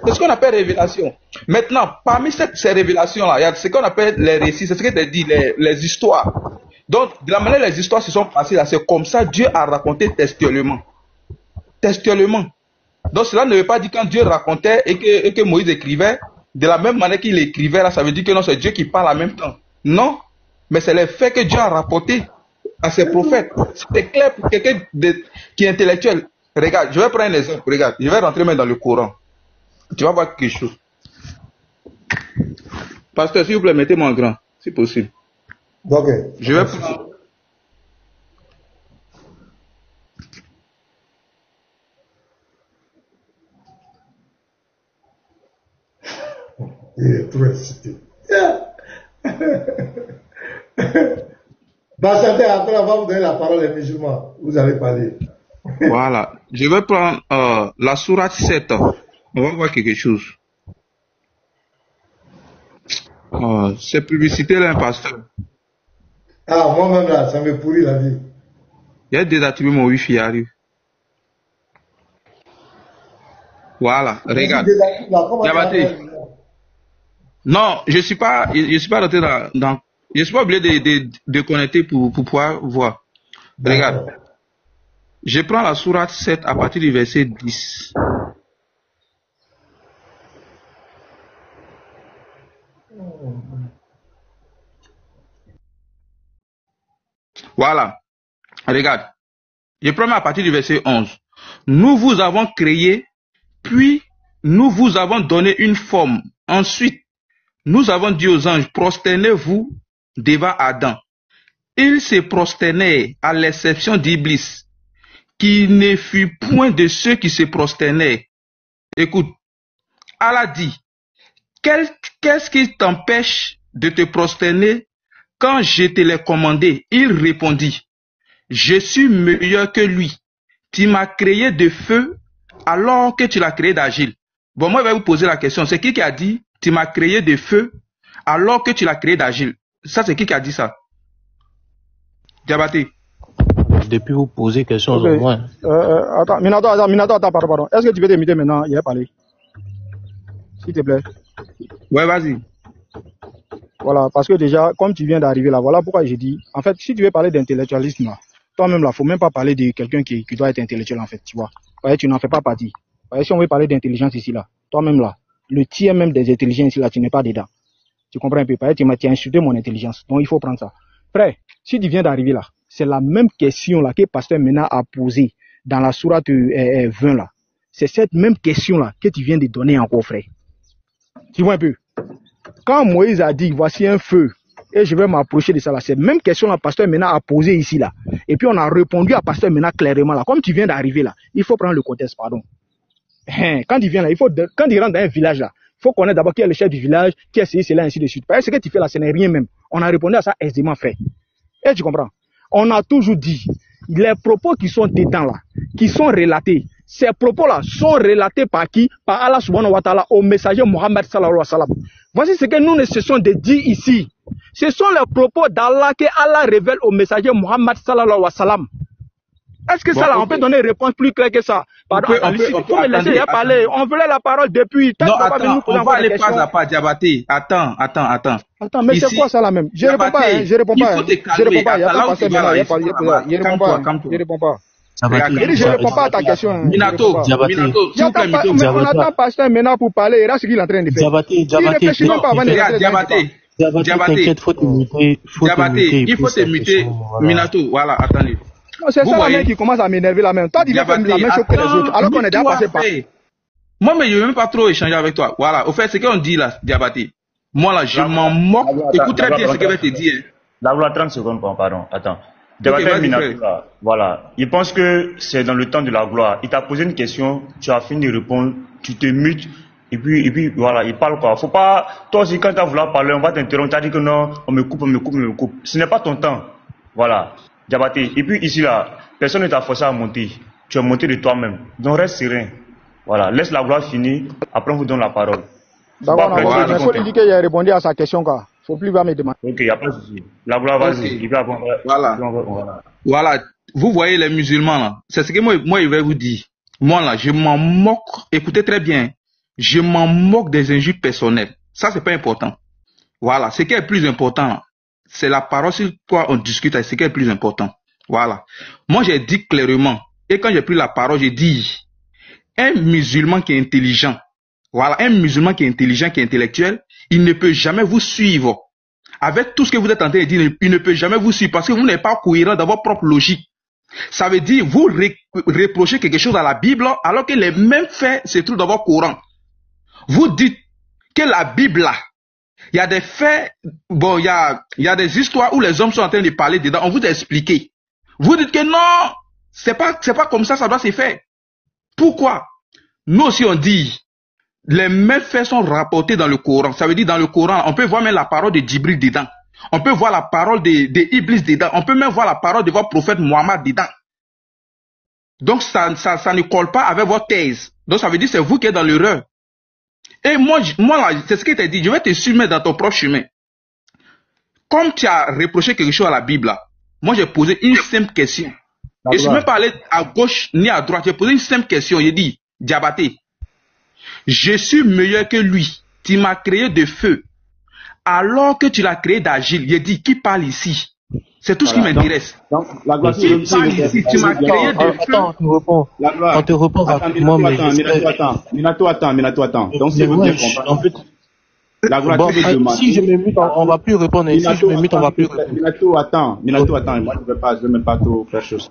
C'est ce qu'on appelle révélation. Maintenant, parmi ces révélations-là, il y a ce qu'on appelle les récits, c'est ce que tu as dit, les histoires. Donc, de la manière dont les histoires se sont passées là, c'est comme ça Dieu a raconté textuellement. Textuellement. Donc, cela ne veut pas dire quand Dieu racontait et que Moïse écrivait, de la même manière qu'il écrivait là, ça veut dire que non, c'est Dieu qui parle en même temps. Non, mais c'est les faits que Dieu a rapportés. à ses prophètes. C'était clair pour quelqu'un qui est intellectuel. Regarde, je vais prendre un exemple. Regarde, je vais rentrer même dans le Coran. Tu vas voir quelque chose. Pasteur, s'il vous plaît, mettez-moi en grand, si possible. Ok. Je vais... Il est trop excité. Bachate, après avoir vous donné la parole aux musulmans, vous avez parlé. Voilà. Je vais prendre la sourate 7. On va voir quelque chose. Cette publicité-là, un pasteur. Ah, moi-même là, ça me pourrit la vie. Il y a désactivé mon wifi, arrive. Voilà, regarde. Diabaté. Non, je suis pas rentré dans je suis pas obligé de connecter pour pouvoir voir. Regarde. Je prends la sourate 7 à partir du verset 10. Voilà. Regarde. Je prends à partir du verset 11. Nous vous avons créé, puis nous vous avons donné une forme. Ensuite, nous avons dit aux anges, prosternez-vous devant Adam. Ils se prosternèrent à l'exception d'Iblis, qui ne fut point de ceux qui se prosternèrent. Écoute, Allah dit, qu'est-ce qui t'empêche de te prosterner quand je te l'ai commandé? Il répondit, je suis meilleur que lui. Tu m'as créé de feu alors que tu l'as créé d'argile. Bon, moi, je vais vous poser la question. C'est qui a dit, tu m'as créé de feu alors que tu l'as créé d'argile? Ça, c'est qui a dit ça? Diabaté. Depuis vous poser question au moins. Attends, Minato, pardon. Est-ce que tu peux t'imiter maintenant? Il a parlé. S'il te plaît. Ouais, vas-y. Voilà, parce que déjà, comme tu viens d'arriver là, voilà pourquoi j'ai dit, en fait, si tu veux parler d'intellectualisme là, toi-même là, faut même pas parler de quelqu'un qui doit être intellectuel en fait, tu vois. Ouais, tu n'en fais pas partie. Ouais, si on veut parler d'intelligence ici là, toi-même là, le tiers même des intelligents ici là, tu n'es pas dedans. Tu comprends un peu? Tu m'as insulté mon intelligence, donc il faut prendre ça. Frère, si tu viens d'arriver là, c'est la même question là que Pasteur Mena a posée dans la sourate 20 là. C'est cette même question là que tu viens de donner encore, frère. Tu vois un peu? Quand Moïse a dit, voici un feu, et je vais m'approcher de ça là, c'est la même question là, Pasteur Mena a posée ici là. Et puis on a répondu à Pasteur Mena clairement là. Comme tu viens d'arriver là, il faut prendre le contexte, pardon. Quand il vient là, quand il rentre dans un village là, il faut connaître d'abord qui est le chef du village, qui est cela, ainsi de suite. Parce que ce que tu fais là, ce n'est rien même. On a répondu à ça aisément, frère. Et tu comprends? On a toujours dit, les propos qui sont dedans là, qui sont relatés, ces propos-là sont relatés par qui? Par Allah subhanahu wa ta'ala au messager Mohammed sallallahu alayhi wa sallam. Voici ce que nous ne cessons de dire ici. Ce sont les propos d'Allah que Allah révèle au messager Mohammed sallallahu alayhi wa sallam. Est-ce que ça là, on peut donner une réponse plus claire que ça? Pardon, il faut me laisser parler. On voulait la parole depuis. Non, attends, on va aller pas à pas, Diabaté. Attends. Attends, mais c'est quoi ça là même? Je réponds pas. Il répond pas. Je réponds pas à ta question. Minato, on attend Pasteur Mena pour parler. Là, ce qu'il est en train de faire. Il réfléchit même pas avant de Diabaté, il faut te muter. Minato, voilà, attendez. C'est ça la main qui commence à m'énerver la même. Toi, tu vas faire la même chose que les autres. Alors qu'on est déjà passé par. Moi, mais je ne veux même pas trop échanger avec toi. Voilà. Au fait, ce qu'on dit là, Diabaté. Moi, là, je m'en moque. Écoute très bien ce que je vais te dire. La loi 30 secondes, pardon. Attends. Diabaté Minato, là. Voilà. Il pense que c'est dans le temps de la gloire. Il t'a posé une question, tu as fini de répondre, tu te mutes. Et puis, voilà, il parle quoi. Faut pas, toi aussi, quand tu as voulu parler, on va t'interrompre. Tu as dit que non, on me coupe. Ce n'est pas ton temps. Voilà. Diabaté. Et puis ici là, personne ne t'a forcé à monter. Tu es monté de toi-même. Donc reste serein. Voilà, laisse la gloire finir. Après on vous donne la parole. D'accord, il faut lui dire qu'il a répondu à sa question quoi. Faut plus me demander. Ok, il n'y a pas de souci. La gloire vas-y. Voilà. Vous voyez les musulmans là. C'est ce que moi je vais vous dire. Moi là, je m'en moque. Écoutez très bien. Je m'en moque des injures personnelles. Ça c'est pas important. Voilà. Ce qui est plus important là, c'est la parole sur quoi on discute, c'est ce qui est le plus important. Voilà. Moi, j'ai dit clairement, et quand j'ai pris la parole, j'ai dit, un musulman qui est intelligent, voilà, un musulman qui est intelligent, qui est intellectuel, il ne peut jamais vous suivre avec tout ce que vous êtes en train de dire, il ne peut jamais vous suivre parce que vous n'êtes pas cohérent dans votre propre logique. Ça veut dire, vous reprochez quelque chose à la Bible alors que les mêmes faits se trouvent dans votre Coran. Vous dites que la Bible, là, il y a des faits, bon, il y a des histoires où les hommes sont en train de parler dedans. On vous a expliqué. Vous dites que non, c'est pas comme ça doit se faire. Pourquoi? Nous aussi on dit, les mêmes faits sont rapportés dans le Coran. Ça veut dire dans le Coran, on peut voir même la parole de Djibril dedans. On peut voir la parole de Iblis dedans. On peut même voir la parole de votre prophète Mohammed dedans. Donc ça ne colle pas avec votre thèse. Donc ça veut dire que c'est vous qui êtes dans l'erreur. Et moi là, c'est ce que tu as dit. Je vais te suivre dans ton propre chemin. Comme tu as reproché quelque chose à la Bible, là, moi j'ai posé une simple question. Et je ne suis même pas allé à gauche ni à droite. J'ai posé une simple question. J'ai dit, Diabaté, je suis meilleur que lui. Tu m'as créé de feu. Alors que tu l'as créé d'agile. J'ai dit, qui parle ici? C'est tout ce qui m'intéresse. La gloire, qui parle ici? Tu m'as créé de feu. On te répond rapidement, mais Minato, attends. Donc, si vous bien comprendre. La gloire, si je me mute, on va plus répondre. Si je me mute, on va plus répondre. Minato, attends. Moi, je vais même pas tout faire chose.